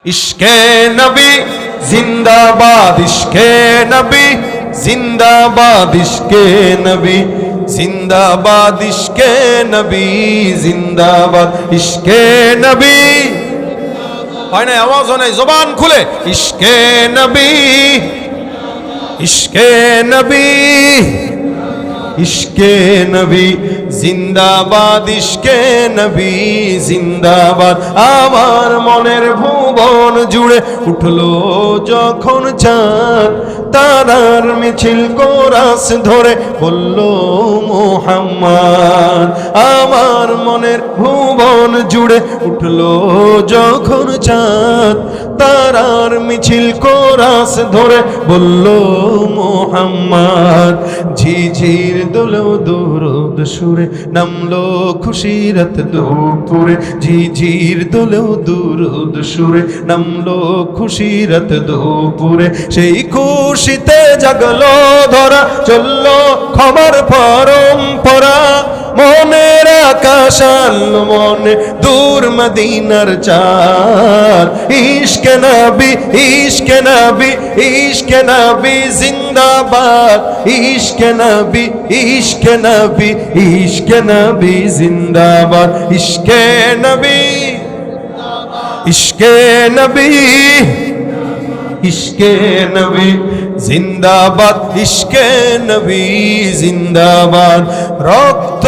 इश्के नबी जिंदाबाद, इश्के नबी जिंदाबाद, इश्के नबी जिंदाबाद, इश्के नबी जिंदाबाद, इश्के नबी হয় না, আওয়াজ হয় না, জবান খুলে ইশকে নবী, ইশকে নবী, ইশকে নবী জিন্দাবাদ, ইশকে নবী জিন্দাবাদ। আমার মনের ভুবন জুড়ে উঠলো যখন চাঁদ, তারার মিছিল কোরাস ধরে বলল মুহাম্মদ। আমার মনের ভুবন জুড়ে উঠলো যখন চাঁদ, তারার মিছিল কোরাস ধরে বলল মুহাম্মদ। ঝিঝির দোলেও দুরুদ সুরে নামলো খুশিরত দুপুরে, ঝিঝির দোলেও দুরুদ সুরে নামলো খুশিরত দুপুরে। সেই খুশিতে জাগলো ধরা, চললো ক্ষমার পরম্পরা। মনের আকাশ আনলো মনে দূর মদিনার চাঁদ। ইশকে নবী, ইশকে নবী, ইশকে নবী জিন্দাবাদ, ইশকে নবী, ইশকে নবী, ইশকে নবী জিন্দাবাদ, ইশকে নবী, ইশকে নবী, ইশকে নবী জিন্দাবাদ, ইশকে নবী জিন্দাবাদ। রক্ত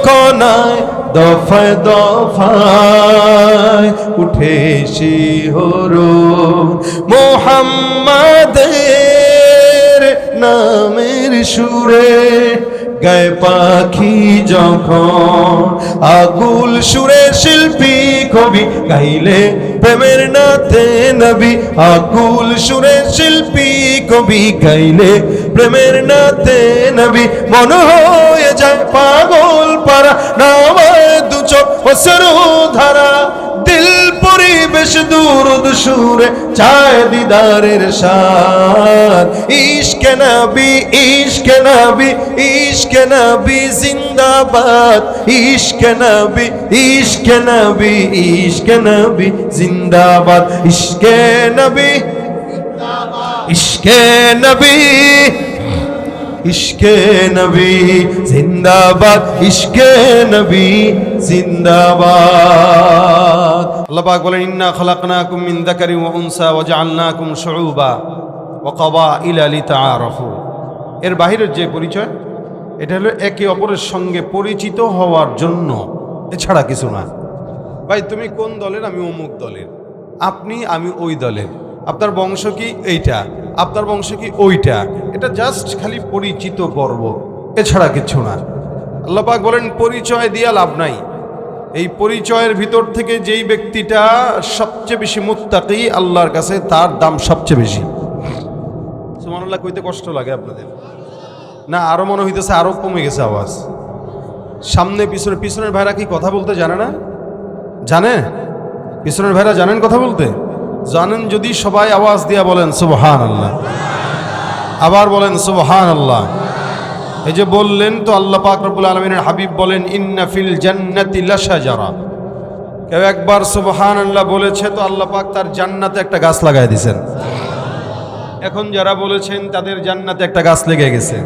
কণায় দফায় দফায় উঠে শিহরণ, মুহাম্মাদের নামের সুরে গায়ে পাখি যখন। আকুল সুরে শিল্পী কবি গাইলে প্রেমের নাতে নবী, আকুল সুরে শিল্পী কবি গাইলে প্রেমের নাতে নবী। মন হয়ে যায় পাগল পারা, নামায় দু চোখ অশ্রু ধারা। দিল পরিবেশ দুরুদ সুরে চায় দিদারের স্বাদ। ইশকে নবী, ইশকে নবী, ইশকে নবী জিন্দাবাদ, ইশকে নবী, ইশকে নবী, ইশকে নবী জিন্দাবাদ, ইশকে নবী, ইশকে নবী, ইশকে নবী জিন্দাবাদ, ইশকে নবী জিন্দাবাদ। আল্লাহ পাক বলেন, ইন্না খলাকনাকুম মিন যাকারিন ওয়া উনসা ওয়া জাআলনাকুম শুউবা ওয়া কবাইলা লিতাআরাফু। এর বাহিরের যে পরিচয়, এটা হলো একে অপরের সঙ্গে পরিচিত হওয়ার জন্য, এছাড়া কিছু না। ভাই তুমি কোন দলের? আমি অমুক দলের। আপনি, আমি ওই দলের। আপনার বংশ কি? এইটা। আপনার বংশ কি? ওইটা। এটা জাস্ট খালি পরিচিত পর্ব, এছাড়া কিছু না। আল্লাহ পাক বলেন, পরিচয় দিয়া লাভ নাই। এই পরিচয়ের ভিতর থেকে যেই ব্যক্তিটা সবচেয়ে বেশি মুত্তাকি আল্লাহর কাছে, তার দাম সবচেয়ে বেশি। সুবহানাল্লাহ কইতে কষ্ট লাগে আপনাদের না? আরো মনে হইতেছে আরো কমে গেছে আওয়াজ। সামনে পিছনে, পিছনের ভাইরা কি কথা বলতে জানে না? জানে? পিছনের ভাইরা জানেন কথা বলতে? জানেন যদি সবাই আওয়াজ দিয়া বলেন সুবহানাল্লাহ। আবার বলেন সুবহানাল্লাহ। এই যে বললেন তো, আল্লাহ পাক রব্বুল আলামিনের হাবিব বলেন, ইন্না ফিল জান্নাতি লাশাজারা। কেউ একবার সুবহানাল্লাহ বলেছে তো আল্লাহ পাক তার জান্নাতে একটা গাছ লাগাই দিয়েছেন। এখন যারা বলেছেন তাদের জান্নাতে একটা গাছ লেগে গেছে।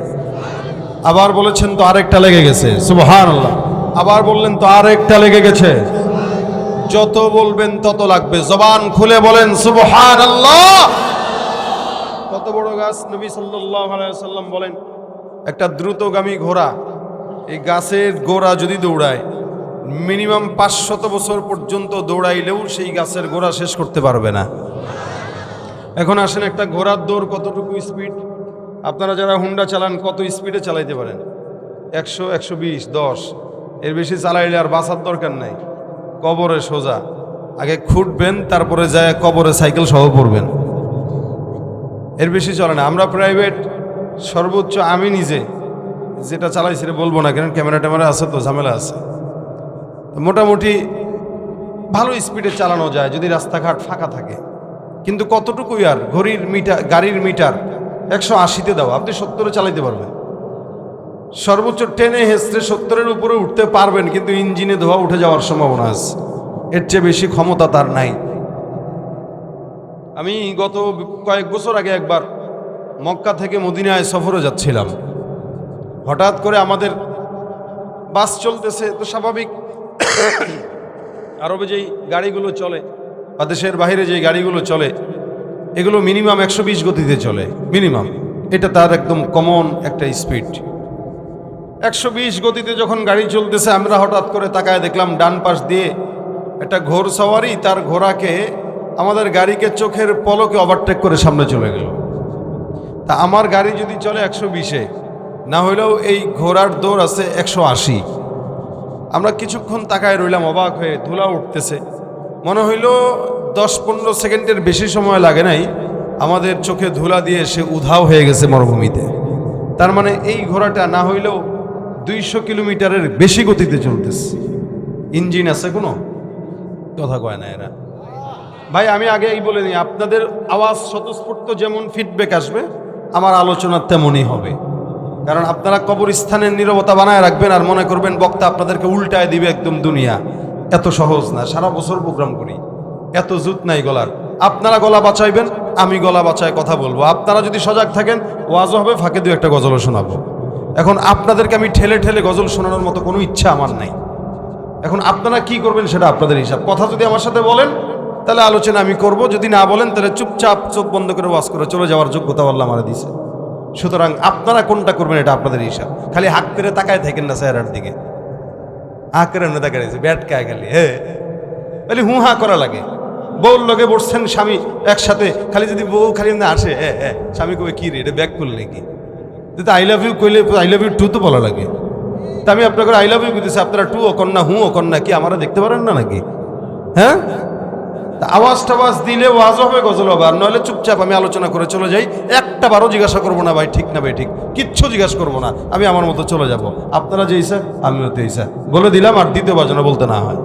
আবার বলেছেন তো আরেকটা লেগে গেছে, সুবহানাল্লাহ। আবার বললেন তো আরেকটা লেগে গেছে। যত বলবেন তত লাগবে। জবান খুলে বলেন সুবহানাল্লাহ। কত বড় গাছ? নবী সাল্লাল্লাহু আলাইহি ওয়াসাল্লাম বলেন, একটা দ্রুতগামী ঘোড়া এই গাছের গোড়া যদি দৌড়ায়, মিনিমাম 500 বছর পর্যন্ত দৌড়াইলেও সেই গাছের গোড়া শেষ করতে পারবে না। এখন আসেন, একটা ঘোড়ার দৌড় কতটুকু স্পিড? আপনারা যারা হুন্ডা চালান কত স্পিডে চালাইতে পারেন? 100, 120, 10। এর বেশি চালাইলে আর বাঁচার দরকার নাই। কবরে সোজা। আগে খুঁটবেন, তারপরে যায় কবরে সাইকেল সহ পড়বেন। এর বেশি চলে না। আমরা প্রাইভেট সর্বোচ্চ, আমি নিজে যেটা চালাইছি বলবো না, কারণ ক্যামেরা ট্যামেরা আছে তো ঝামেলা আছে। মোটামুটি ভালো স্পিডে চালানো যায় যদি রাস্তাঘাট ফাঁকা থাকে। কিন্তু কতটুকুই আর গাড়ির মিটার 180-তে দাও, আপনি 70-এ চালাইতে পারবেন। সর্বোচ্চ টেনে হেসড়ে 70-এর উপরে উঠতে পারবেন, কিন্তু ইঞ্জিনে ধোয়া উঠে যাওয়ার সম্ভাবনা আছে। এর চেয়ে বেশি ক্ষমতা তার নাই। আমি গত কয়েক বছর আগে একবার মক্কা থেকে মদিনায় সফরে যাচ্ছিলাম। হঠাৎ করে আমাদের বাস চলতেছে, তো স্বাভাবিক আরবে যেই গাড়িগুলো চলে বা দেশের বাইরে যেই গাড়িগুলো চলে এগুলো মিনিমাম 120 গতিতে চলে, মিনিমাম। এটা তার একদম কমন একটা স্পিড। 120 গতিতে যখন গাড়ি চলতেছে, আমরা হঠাৎ করে তাকায় দেখলাম ডান পাশ দিয়ে একটা ঘোড়সওয়ারি তার ঘোড়াকে আমাদের গাড়িকে চোখের পলকে ওভারটেক করে সামনে চলে গেল। তা আমার গাড়ি যদি চলে 120-এ, না হইলেও এই ঘোড়ার দৌড় আছে 180। আমরা কিছুক্ষণ তাকায় রইলাম অবাক হয়ে। ধুলা উঠতেছে, মনে হইল 10-15 সেকেন্ডের বেশি সময় লাগে নাই, আমাদের চোখে ধুলা দিয়ে সে উধাও হয়ে গেছে মরুভূমিতে। তার মানে এই ঘোড়াটা না হইলেও 200 কিলোমিটারের বেশি গতিতে চলতেছে। ইঞ্জিন আছে কোনো? কথা কয় না এরা। ভাই আমি আগে এই বলে নিই, আপনাদের আওয়াজ স্বতঃস্ফূর্ত যেমন ফিডব্যাক আসবে, আমার আলোচনা তেমনই হবে। কারণ আপনারা কবরস্থানের নীরবতা বানায় রাখবেন আর মনে করবেন বক্তা আপনাদেরকে উল্টায় দিবে একদম দুনিয়া। এত সহজ না। সারা বছর প্রোগ্রাম করি, এত জুত নাই গলার। আপনারা গলা বাঁচাইবেন, আমি গলা বাঁচায় কথা বলবো। আপনারা যদি সজাগ থাকেন, ওয়াজও হবে, ফাঁকে দু একটা গজলও শোনাবো। এখন আপনাদেরকে আমি ঠেলে ঠেলে গজল শোনানোর মতো কোনো ইচ্ছা আমার নাই। এখন আপনারা কি করবেন সেটা আপনাদের হিসাব। কথা যদি আমার সাথে বলেন তাহলে আলোচনা আমি করব, যদি না বলেন তাহলে চুপচাপ চোখ বন্ধ করে ওয়াজ করে চলে যাওয়ার যোগ্যতা আল্লাহ আমার দিয়েছে। সুতরাং আপনারা কোনটা করবেন এটা আপনাদের হিসাব। খালি হাক করে তাকায় থাকেন না চেহারার দিকে। হাঁ করে না তাকায় ব্যাট কায় খালি খালি হু হা করা লাগে। বউর লগে বসছেন স্বামী একসাথে, খালি যদি বউ খালি না আসে স্বামী কবে কি রে এটা ব্যাক করলে কি, যদি আই লাভ ইউ কইলে আই লাভ ইউ টু তো বলা লাগে। তা আমি আপনাকে আই লাভ ইউ কইতেছি, আপনারা টু ও কন্যা হু ও কন্যা কি আমরা দেখতে পারেন না নাকি? হ্যাঁ, আওয়াজ টাওয়াজ দিলে ওয়াজ হবে, গজল হবে। আর নইলে চুপচাপ আমি আলোচনা করে চলে যাই। একটা বারও জিজ্ঞাসা করবো না ভাই ঠিক না ভাই ঠিক, কিচ্ছু জিজ্ঞাসা করবো না। আমি আমার মতো চলে যাব। আপনারা যে ইচ্ছা আমিও তো ইচ্ছা বলে দিলাম, আর দ্বিতীয়বার যেন বলতে না হয়।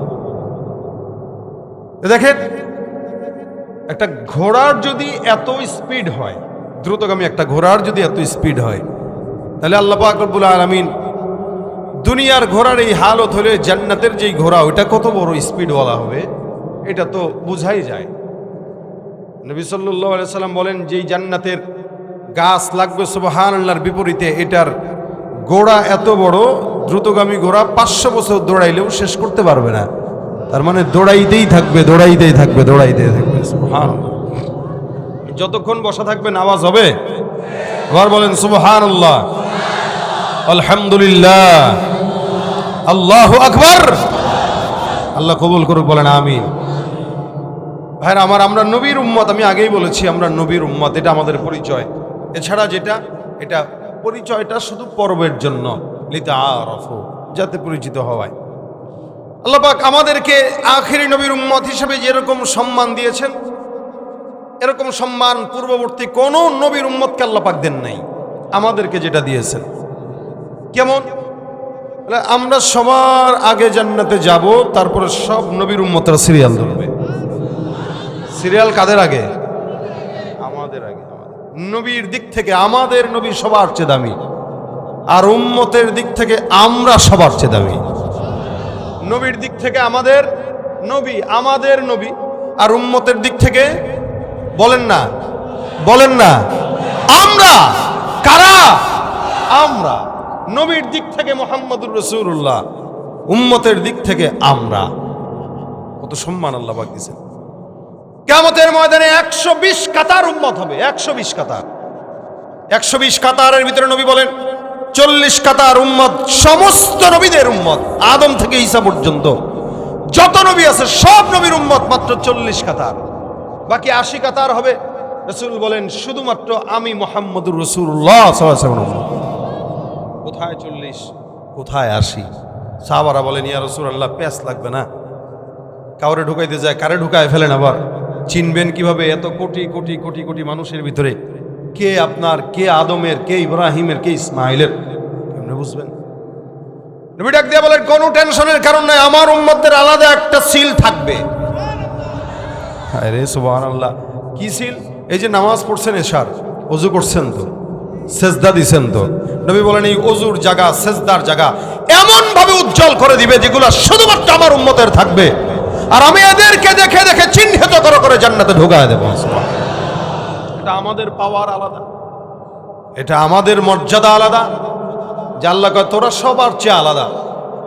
দেখেন, একটা ঘোড়ার যদি এত স্পিড হয়, দ্রুতগামী একটা ঘোড়ার যদি এত স্পিড হয়, তাহলে আল্লাহ পাক রব্বুল আলামিন দুনিয়ার ঘোড়ার এই হালত হলে জান্নাতের যেই ঘোড়া ওইটা কত বড় স্পিডওয়ালা হবে এটা তো বুঝাই যায়। নবী সাল্লাল্লাহু আলাইহি সাল্লাম বলেন, যেই জান্নাতের গাছ লাগবে সুবহানাল্লাহর বিপরীতে এটার ঘোড়া এত বড়, দ্রুতগামী ঘোড়া 500 বছর দৌড়াইলেও শেষ করতে পারবে না। তার মানে দৌড়াইতেই থাকবে, দৌড়াইতেই থাকবে, দৌড়াইতেই থাকবে। সুবহানাল্লাহ। যতক্ষণ বসা থাকবেন আওয়াজ হবে। আবার বলেন সুবহানাল্লাহ, আলহামদুলিল্লাহ, আল্লাহু আকবার। আল্লাহ কবুল করুক, বলেন আমিন। ভাইরা আমার, আমরা নবীর উম্মত। আমি আগেই বলেছি আমরা নবীর উম্মত, এটা আমাদের পরিচয়। এছাড়া যেটা এটা পরিচয়টা শুধু পর্বের জন্য, লিতাআরাফু, যাতে পরিচিত হওয়ায়। আল্লাহ পাক আমাদেরকে আখিরি নবীর উম্মত হিসেবে যেরকম সম্মান দিয়েছেন, এরকম সম্মান পূর্ববর্তী কোন নবীর উম্মতকে আল্লাহ পাক দেন নাই। আমাদেরকে যেটা দিয়েছেন কেমন, আমরা সবার আগে জান্নাতে যাব, তারপরে সব নবীর উম্মতরা সিরিয়াল ধরবে। সিরিয়াল কাদের আগে? আমাদের আগে। নবীর দিক থেকে আমাদের নবী সবার চেয়ে দামি, আর উম্মতের দিক থেকে আমরা সবার চেয়ে দামি। নবীর দিক থেকে আমাদের নবী, আর উম্মতের দিক থেকে বলেন না আমরা কারা? আমরা। নবীর দিক থেকে মুহাম্মদুর রাসূলুল্লাহ, উম্মতের দিক থেকে আমরা। কত সম্মান আল্লাহ পাক দিয়েছেন। কিয়ামতের ময়দানে 120 কাতার উম্মত হবে, 120 কাতার। 120 কাতারের ভিতরে নবী বলেন 40 কাতার উম্মত সমস্ত নবীদের উম্মত, আদম থেকে ঈসা পর্যন্ত যত নবী আছে সব নবীর উম্মত। মাত্র 40 কাতার, বাকি 80 কাতার হবে। রাসূল বলেন শুধুমাত্র আমি মুহাম্মদুর রাসূলুল্লাহ সাল্লাল্লাহু আলাইহি ওয়াসাল্লাম। কোথায় 40, কোথায় 80? সাহাবারা বলেন, ইয়া রাসূলুল্লাহ, পেঁচ লাগবে না? কাউরে ঢুকাইতে যায়, কারে ঢুকায় ফেলেন। আবার চিনবেন কিভাবে এত কোটি কোটি কোটি কোটি মানুষের ভিতরে কে আপনার, কে আদমের, কে ইব্রাহিমের, কে ইসমাইলের? কেমনে বুঝবেন? নবী ডাক দিয়ে বলেন, কোনো টেনশনের কারণ নাই, আমার উম্মতদের আলাদা একটা সিল থাকবে। আরে সুবহানাল্লাহ, কি সিল? এই যে নামাজ পড়ছেন, এশার ওযু করছেন তো, সেজদা দিছেন তো, নবী বলেন এই ওযুর জায়গা, সেজদার জায়গা এমন ভাবে উজ্জ্বল করে দিবে যেগুলো শুধুমাত্র আমার উম্মতের থাকবে। আর আমি এদেরকে দেখে দেখে চিহ্নিত করে জান্নাতে ঢোকায় দেব। এটা আমাদের পাওয়ার আলাদা, এটা আমাদের মর্যাদা আলাদা, যে আল্লাহ কয় তোরা সবার চেয়ে আলাদা।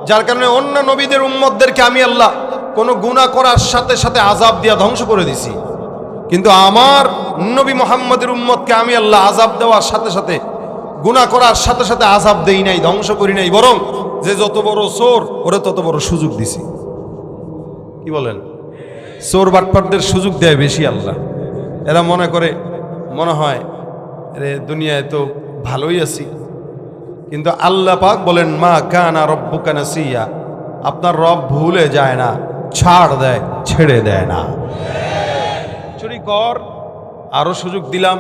যার কারণে অন্য নবীদের উম্মতদেরকে আমি আল্লাহ কোনো গুনাহ করার সাথে সাথে আযাব দিয়া ধ্বংস করে দিছি, কিন্তু আমার নবী মুহাম্মদের উম্মতকে আমি আল্লাহ আযাব দেওয়ার সাথে সাথে, গুনাহ করার সাথে সাথে আযাব দেই নাই, ধ্বংস করি নাই, বরং যে যত বড় চোর ওরে তত বড় সুযোগ দিছি। কি বলেন? চোর বাটপারদের সুযোগ দেয় বেশি আল্লাহ। এরা মনে করে, মনে হয় রে দুনিয়ায় তো ভালোই আছি, কিন্তু আল্লাহ পাক বলেন মা কানা রব্বুকা নাসিয়া, আপনার রব ভুলে যায় না, ছাড় দেয়, ছেড়ে দেয় না। চুরি কর, আরো সুযোগ দিলাম,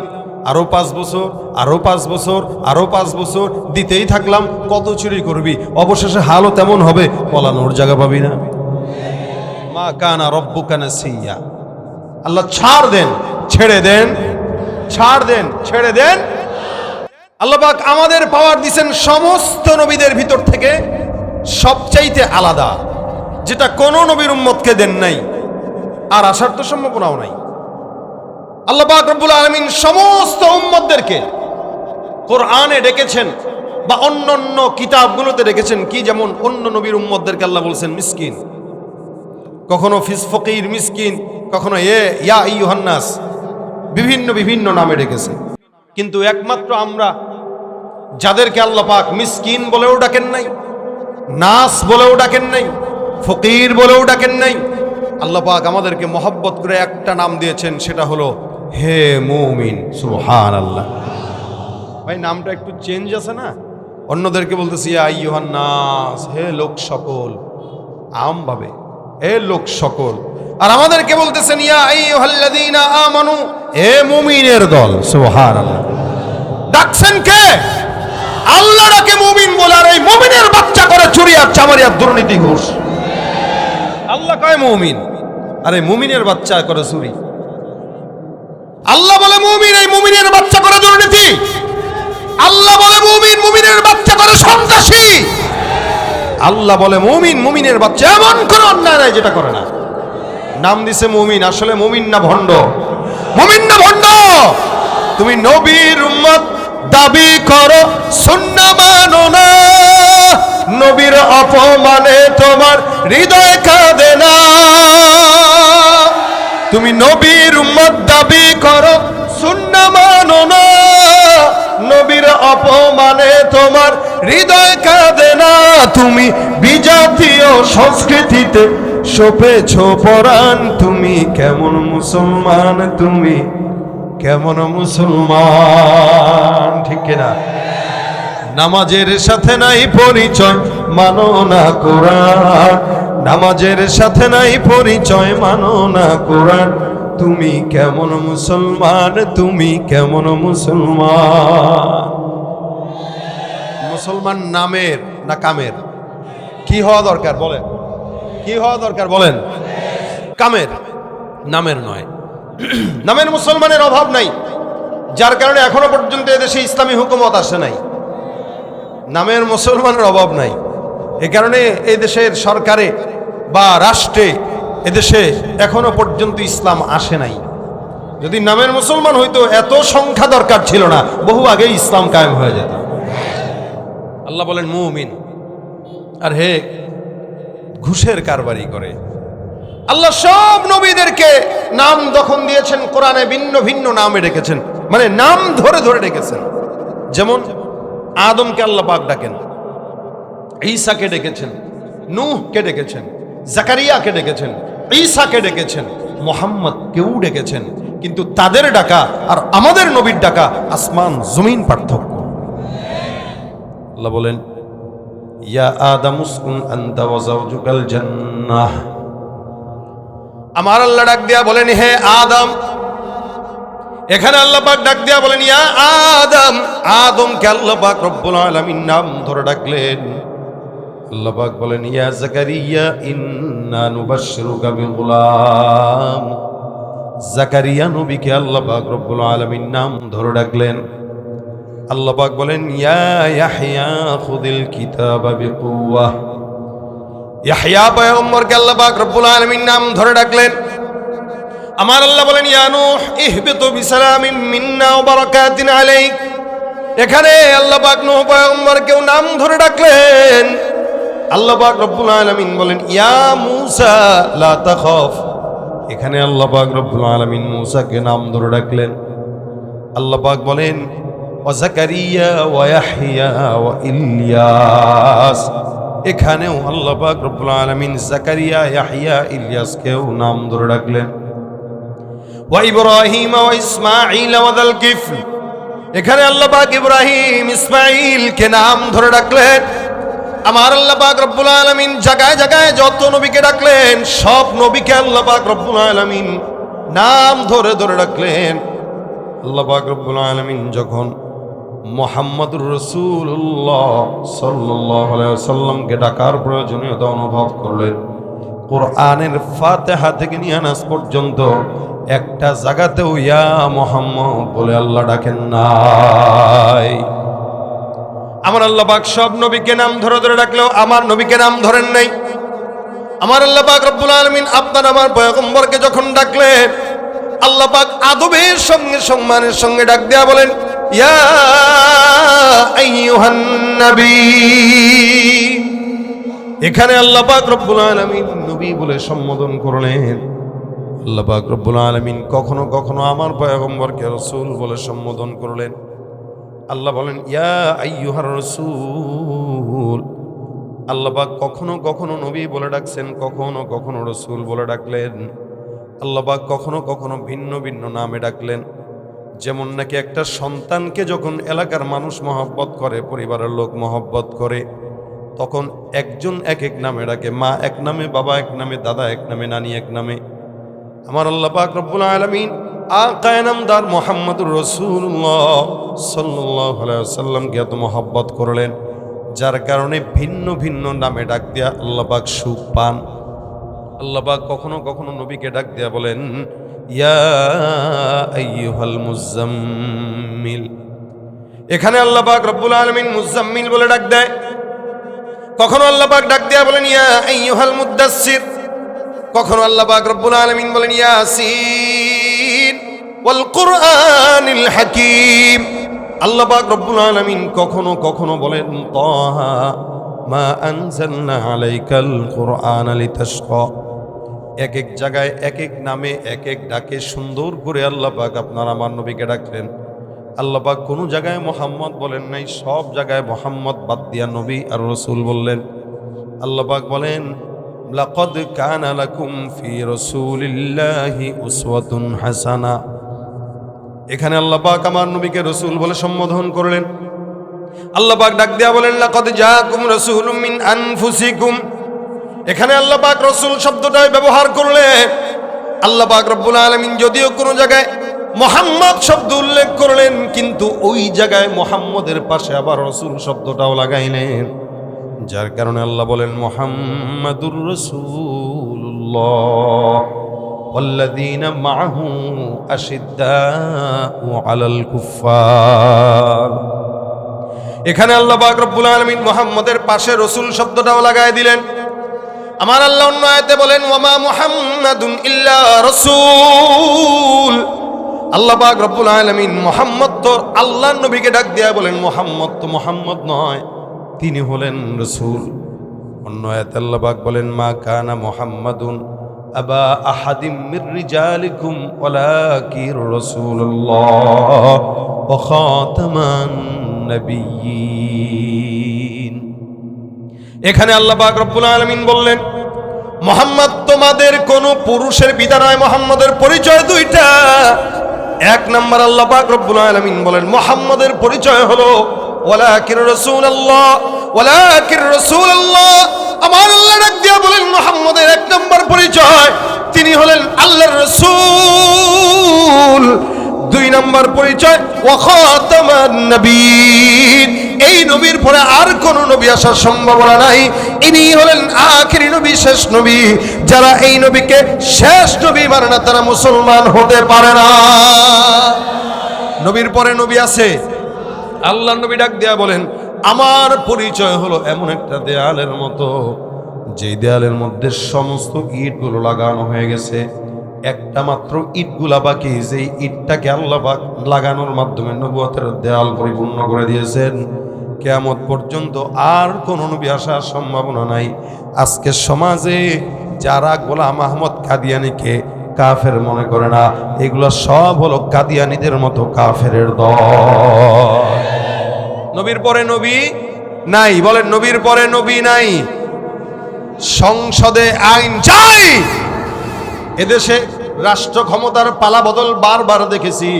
আরো 5 বছর, আরো 5 বছর, আরো 5 বছর দিতেই থাকলাম। কত চুরি করবি? অবশেষে হালও তেমন হবে, পলানোর জায়গা পাবি না। মা কানা রব্বুকা নাসিয়া, আল্লাহ ছাড় দেন, ছেড়ে দেন, ছাড় দেন, ছেড়ে দেন। আল্লাহ পাক আমাদের পাওয়ার দিয়েছেন সমস্ত নবীদের ভিতর থেকে সবচাইতে আলাদা, যেটা কোন নবীর উম্মতকে দেন নাই, আর আসার তো সম্ভাবনাও নাই। আল্লাহ পাক রব্বুল আলামিন সমস্ত উম্মতদেরকে কোরআনে ডেকেছেন বা অন্যান্য কিতাবগুলোতে ডেকেছেন কি, যেমন অন্য নবীর উম্মতদেরকে আল্লাহ বলছেন মিসকিন, কখনো ফকির মিসকিন, কখনো ইয়া আইয়ুহান নাস, বিভিন্ন বিভিন্ন নামে ডেকেছে। কিন্তু একমাত্র আমরা যাদেরকে আল্লাহ পাক মিসকিন বলেও ডাকেন নাই, নাস বলেও ডাকেন নাই, ফকির বলেও ডাকেন নাই, আল্লাহ পাক আমাদেরকে মহব্বত করে একটা নাম দিয়েছেন, সেটা হলো হে মুমিন। সুবহানাল্লাহ। ভাই নামটা একটু চেঞ্জ আছে না? অন্যদেরকে বলতেছি ইয়া আইয়ুহান নাস, হে লোক সকল, আমভাবে হে লোক সকল, আর আমাদেরকে বলতেছেন ইয়া আইয়ুহাল্লাযীনা আমানু, হে মুমিনের দল। সুবহানাল্লাহ। ডাকছেন কে? আল্লাহ ডাকে মুমিন বলে, আর এই মুমিনের বাচ্চা করে চুরি আর চামারি আর দুর্নীতি ঘুষ। আল্লাহ কয় মুমিন, আরে মুমিনের বাচ্চা করে চুরি। আল্লাহ বলে মুমিন, এই মুমিনের বাচ্চা করে দুর্নীতি। আল্লাহ বলে মুমিন, মুমিনের বাচ্চা করে সন্ত্রাসী। আল্লাহ বলে মুমিন, মুমিনের বাচ্চা এমন কোন অন্যায় নাই যেটা করে না। নাম দিছে মুমিন, আসলে মুমিন না ভণ্ড? মুমিন না ভণ্ড? তুমি নবীর উম্মত দাবি করো, সুন্নাহ মানো না, নবীর অপমানে তোমার হৃদয় কাঁদে না। তুমি নবীর উম্মত দাবি করো, সুন্নাহ মানো না, নবীর অপমানে তোমার হৃদয় কাঁদে না। তুমি বিজাতীয় সংস্কৃতিতে সপেছ পরাণ, তুমি কেমন মুসলমান, তুমি কেমন মুসলমান? ঠিক কিনা? নামাজের সাথে নাই পরিচয়, মানো না কোরআন, নামাজের সাথে নাই পরিচয়, মানো না কোরআন, তুমি কেমন মুসলমান, তুমি কেমন মুসলমান? মুসলমান নামের না কামের? কি হওয়া দরকার বলেন? কি হওয়া দরকার বলেন? কামের, নামের নয়। নামের মুসলমানের অভাব নাই, যার কারণে এখনো পর্যন্ত এদেশে ইসলামী হুকুমত আসে নাই। নামের মুসলমানের অভাব নাই, এ কারণে এই দেশের সরকারে বা রাষ্ট্রে এদেশে এখনো পর্যন্ত ইসলাম আসে নাই। যদি নামের মুসলমান হইতো এত সংখ্যা দরকার ছিল না, বহু আগেই ইসলাম কায়েম হয়ে যেত। আল্লাহ বলেন মুমিন, আর হে ঘুষের কারবারি করে। আল্লাহ সব নবীদেরকে নাম যখন দিয়েছেন কোরআনে ভিন্ন ভিন্ন নামে ডেকেছেন, মানে নাম ধরে ধরে ডেকেছেন। যেমন আদমকে আল্লাহ পাক ডাকেন, ঈসাকে ডেকেছেন, নূহকে ডেকেছেন, জাকারিয়াকে ডেকেছেন, ঈসাকে ডেকেছেন, মুহাম্মদকেও ডেকেছেন। কিন্তু তাদের ডাকা আর আমাদের নবীর ডাকা আসমান জমিন পার্থক্য। আল্লাহ বলেন ইয়া আদম উসকুন আনতা ওয়া যাওজুকাল জান্নাহ। আমার আল্লাহ ডাক দিয়া বলেন হে আদম। এখানে আল্লাহ পাক ডাক দিয়া বলেন ইয়া আদম। আদমকে আল্লাহ পাক রব্বুল আলামিন নাম ধরে ডাকলেন। আল্লাহ পাক বলেন ইয়া জাকারিয়া ইন্না নুবাশশিরুকা বিগুলাম। জাকারিয়া নবীকে আল্লাহ পাক রব্বুল আলামিন নাম ধরে ডাকলেন। আল্লাহ পাক বলেন ইয়া ইয়াহইয়া খুযিল কিতাবা বিকুওয়া। ইয়াহইয়া পয়গম্বরকে আল্লাহ পাক রব্বুল আলামিন নাম ধরে ডাকলেন। আমার আল্লাহ বলেন ইয়া নূহ ইহবিতু বিসালামিন মিন্না ওয়া বারাকাতিন আলাইক। এখানে আল্লাহ পাক নূহ পয়গম্বরকেও নাম ধরে ডাকলেন। আল্লাহ পাক রব্বুল আলামিন বলেন ইয়া মূসা লা তাখাফ। এখানে আল্লাহ পাক রব্বুল আলামিন মূসাকে নাম ধরে ডাকলেন। আল্লাহ পাক বলেন ওয়া যাকারিয়া ওয়া ইয়াহইয়া ওয়া ইলিয়াস। এখানেও আল্লাহ পাক রব্বুল আলামিন যাকারিয়া, ইয়াহইয়া, ইলিয়াসকেও নাম ধরে ডাকলেন। ওয়া ইব্রাহিম ওয়া ইসমাঈল ওয়া যাল কিফল। এখানে আল্লাহ পাক ইব্রাহিম, ইসমাঈলকে নাম ধরে ডাকলেন। আমার আল্লাহ পাক রব্বুল আলামিন জায়গায় জায়গায় যত নবীকে ডাকলেন, সব নবীকে আল্লাহ পাক রব্বুল আলামিন নাম ধরে ধরে ডাকলেন। আল্লাহ পাক রব্বুল আলামিন যখন মুহাম্মদুর রাসূলুল্লাহ সাল্লাল্লাহু আলাইহি ওয়াসাল্লামকে ডাকার প্রয়োজনীয়তা অনুভব করলেন, কোরআনের ফাতিহা থেকে নিয়ে নাস পর্যন্ত একটা জায়গাতেও ইয়া মুহাম্মদ বলে আল্লাহ ডাকেন নাই। আমার আল্লাহ পাক সব নবীকে নাম ধরে ধরে ডাকলেও আমার নবীকে নাম ধরেন নাই। আমার আল্লাহ পাক রব্বুল আলামিন আপনার আমার পয়গম্বরকে যখন ডাকলেন, আল্লাহ পাক আদবের সঙ্গে সম্মানের সঙ্গে ডাক দেয়া বলেন ইয়া আইয়ুহান নবী। এখানে আল্লাহ পাক রব্বুল আলামিন নবী বলে সম্বোধন করলেন। আল্লাহ পাক রব্বুল আলামিন কখনো কখনো আমার পয়গম্বরকে রাসূল বলে সম্বোধন করলেন। আল্লাহ বলেন ইয়া আইয়ুহার রাসূল। আল্লাহ পাক কখনো কখনো নবী বলে ডাকছেন, কখনো কখনো রাসূল বলে ডাকলেন। আল্লাহ পাক কখনো কখনো ভিন্ন ভিন্ন নামে ডাকলেন। যেমন নাকি একটা সন্তানকে যখন এলাকার মানুষ মহব্বত করে, পরিবারের লোক মহব্বত করে, তখন একজন এক এক নামে ডাকে। মা এক নামে, বাবা এক নামে, দাদা এক নামে, নানি এক নামে। আমার আল্লাহ পাক রব্বুল আলামিন আকায়ে নামদার মুহাম্মদুর রাসূলুল্লাহ সাল্লাল্লাহু আলাইহি ওয়াসাল্লামকে এত মহব্বত করলেন, যার কারণে ভিন্ন ভিন্ন নামে ডাক দেয়া আল্লাহ পাক সুখ পান। আল্লাহ পাক কখনো কখনো নবীকে ডাক দেয়া বলেন ইয়া আইয়ুহাল মুজাম্মিল। এখানে আল্লাহ পাক রব্বুল আলামিন মুজাম্মিল বলে ডাক দেয়। কখনো আল্লাহ পাক ডাক দেয়া বলেন ইয়া আইয়ুহাল মুদ্দাসসির। কখনো আল্লাহ পাক রব্বুল আলামিন বলেন ইয়াসিন ওয়াল কুরআনিল হাকীম। আল্লাহ পাক রব্বুল আলামিন কখনো কখনো বলেন তাহা মা আনজালনা আলাইকাল কুরআনা লিতাশকা। এক এক জায়গায় এক এক নামে এক এক ডাকে সুন্দর করে আল্লাহ পাক আপনার আমার নবীকে ডাকলেন। আল্লাহ পাক কোনো জায়গায় মুহাম্মদ বলেন নাই, সব জায়গায় মুহাম্মদ বাদ দিয়া নবী আর রাসূল বললেন। আল্লাহ পাক বলেন লাকাদ কানা লাকুম ফি রাসূলিল্লাহি উসওয়াতুন হাসানা। এখানে আল্লাহ পাক আমার নবীকে রাসূল বলে সম্বোধন করলেন। আল্লাহ পাক ডাক দেয়া বলেন লাকাদ জাআকুম রাসূলুম মিন আনফুসিকুম। এখানে আল্লাহ পাক রাসূল শব্দটাই ব্যবহার করলেন। আল্লাহ পাক রব্বুল আলামিন যদিও কোনো জায়গায় মুহাম্মদ শব্দ উল্লেখ করলেন, কিন্তু ওই জায়গায় মুহাম্মদের পাশে আবার রাসূল শব্দটাও লাগাইলেন, যার কারণে আল্লাহ বলেন মুহাম্মাদুর রাসূলুল্লাহ ওয়াল্লাযীনা মাআহু আশিদ্দাউ আলাল কুফফার। এখানে আল্লাহ পাক রব্বুল আলামিন মুহাম্মদের পাশে রাসূল শব্দটাও লাগায় দিলেন। আমার আল্লাহ অন্য আয়াতে বলেন ওয়ামা মুহাম্মাদুন ইল্লা রাসূল। আল্লাহ পাক রব্বুল আলামিন মুহাম্মদ তো আল্লাহর নবীকে ডাক দিয়া বলেন মুহাম্মদ তো মুহাম্মদ নয়, তিনি হলেন রাসূল। অন্য আয়াতে আল্লাহ পাক বলেন মা কানা মুহাম্মাদুন আবা আহাদিম মির রিজালিকুম ওয়ালাকির রাসূলুল্লাহ ওয়া খাতামান নবিয়্যিন। এখানে আল্লাহ পাক রব্বুল আলামিন বললেন মুহাম্মদ তোমাদের কোন পুরুষের পিতা নয়, মুহাম্মদের পরিচয় দুইটা। এক নাম্বার আল্লাহ পাক রব্বুল আলামিন বলেন মুহাম্মদের পরিচয় হলো ওয়ালাকির রাসূলুল্লাহ, ওয়ালাকির রাসূলুল্লাহ। আমার আল্লাহ ডাক দিয়া বলেন মুহাম্মদের এক নাম্বার পরিচয় তিনি হলেন আল্লাহর রাসূল। দুই নাম্বার পরিচয় ওয়া খাতামান নবিয়্যিন। এই নবীর পরে আর কোন নবী আসার সম্ভাবনা নাই, ইনি হলেন আখিরি নবী, শেষ নবী। যারা এই নবীকে শেষ নবী মানে না তারা মুসলমান হতে পারে না। নবীর পরে নবী আছে। আল্লাহর নবী ডাক দেয়া বলেন আমার পরিচয় হলো এমন একটা দেয়ালের মতো যেই দেয়ালের মধ্যে সমস্ত ইটগুলো লাগানো হয়ে গেছে, একটা মাত্র ইটগুলা বাকি, যেই ইটটাকে আল্লাহ পাক লাগানোর মাধ্যমে নবুয়তের দেয়াল পরিপূর্ণ করে দিয়েছেন। কিয়ামত পর্যন্ত আর কোনো নবী আসার সম্ভাবনা নাই। আজকের সমাজে যারা গোলাম আহমদ কাদিয়ানীকে কাফের মনে করে না, এগুলো সব হলো কাদিয়ানীদের মতো কাফেরের দল। নবীর পরে নবী নাই, বলেন নবীর পরে নবী নাই। সংসদে আইন চাই। এদেশে রাষ্ট্র ক্ষমতার পালা বদল বারবার দেখেছি।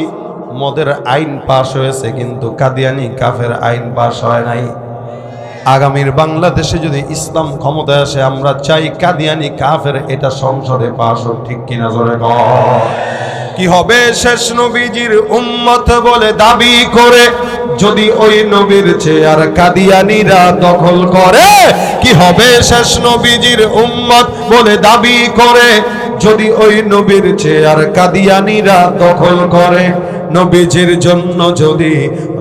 মদের আইন পাশ হয়েছে, কিন্তু কাদিয়ানী কাফের আইন পাশ হয় নাই। আগামীর বাংলাদেশে যদি ইসলাম ক্ষমতায় আসে, আমরা চাই কাদিয়ানী কাফের এটা সংসদে পাশ হোক। ঠিক কিনা জোরে বল। কি হবে শেষ নবীজির উম্মত বলে দাবি করে, যদি ওই নবীর চেয়ার কাদিয়ানীরা দখল করে? কি হবে শেষ নবীজির উম্মত বলে দাবি করে, যদি ওই নবীর চেয়ার কাদিয়ানীরা দখল করে? নবীজির জন্য যদি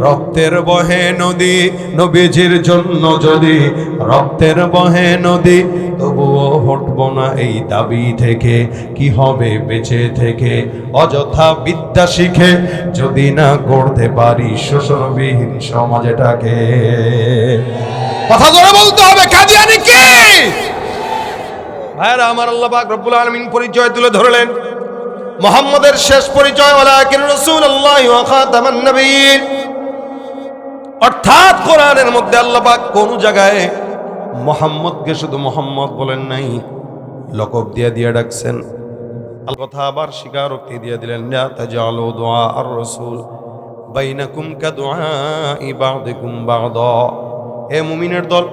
রক্তের বহে নদী, নবীজির জন্য যদি রক্তের বহে নদী, তবুও হটব না এই দাবি থেকে। কি হবে বেঁচে থেকে অযথা বিদ্যা শিখে, যদি না করতে পারি শোষণবিহীন সমাজটাকে? কথা জোরে বলতে হবে। কাদিয়ানী কি? ভাইরা আমার, আল্লাহ পাক রব্বুল আলামিন পরিচয় তুলে ধরলেন। মুহাম্মদের শেষ পরিচয় ওয়ালাকিন রাসূলুল্লাহ ওয়া খাতামান নবিয়্যিন। অর্থাৎ কোরআনের মধ্যে আল্লাহ পাক কোন জায়গায় মুহাম্মদকে শুধু মুহাম্মদ বলেন নাই, লকব দিয়ে ডাকছেন। কথা আবার স্বীকারোক্তি দিয়ে দিলেন, লা তাজালু দুআ আর রাসূল বাইনাকুম কাদুআই বা'দিকুম বা'দা। হে মুমিনের দল,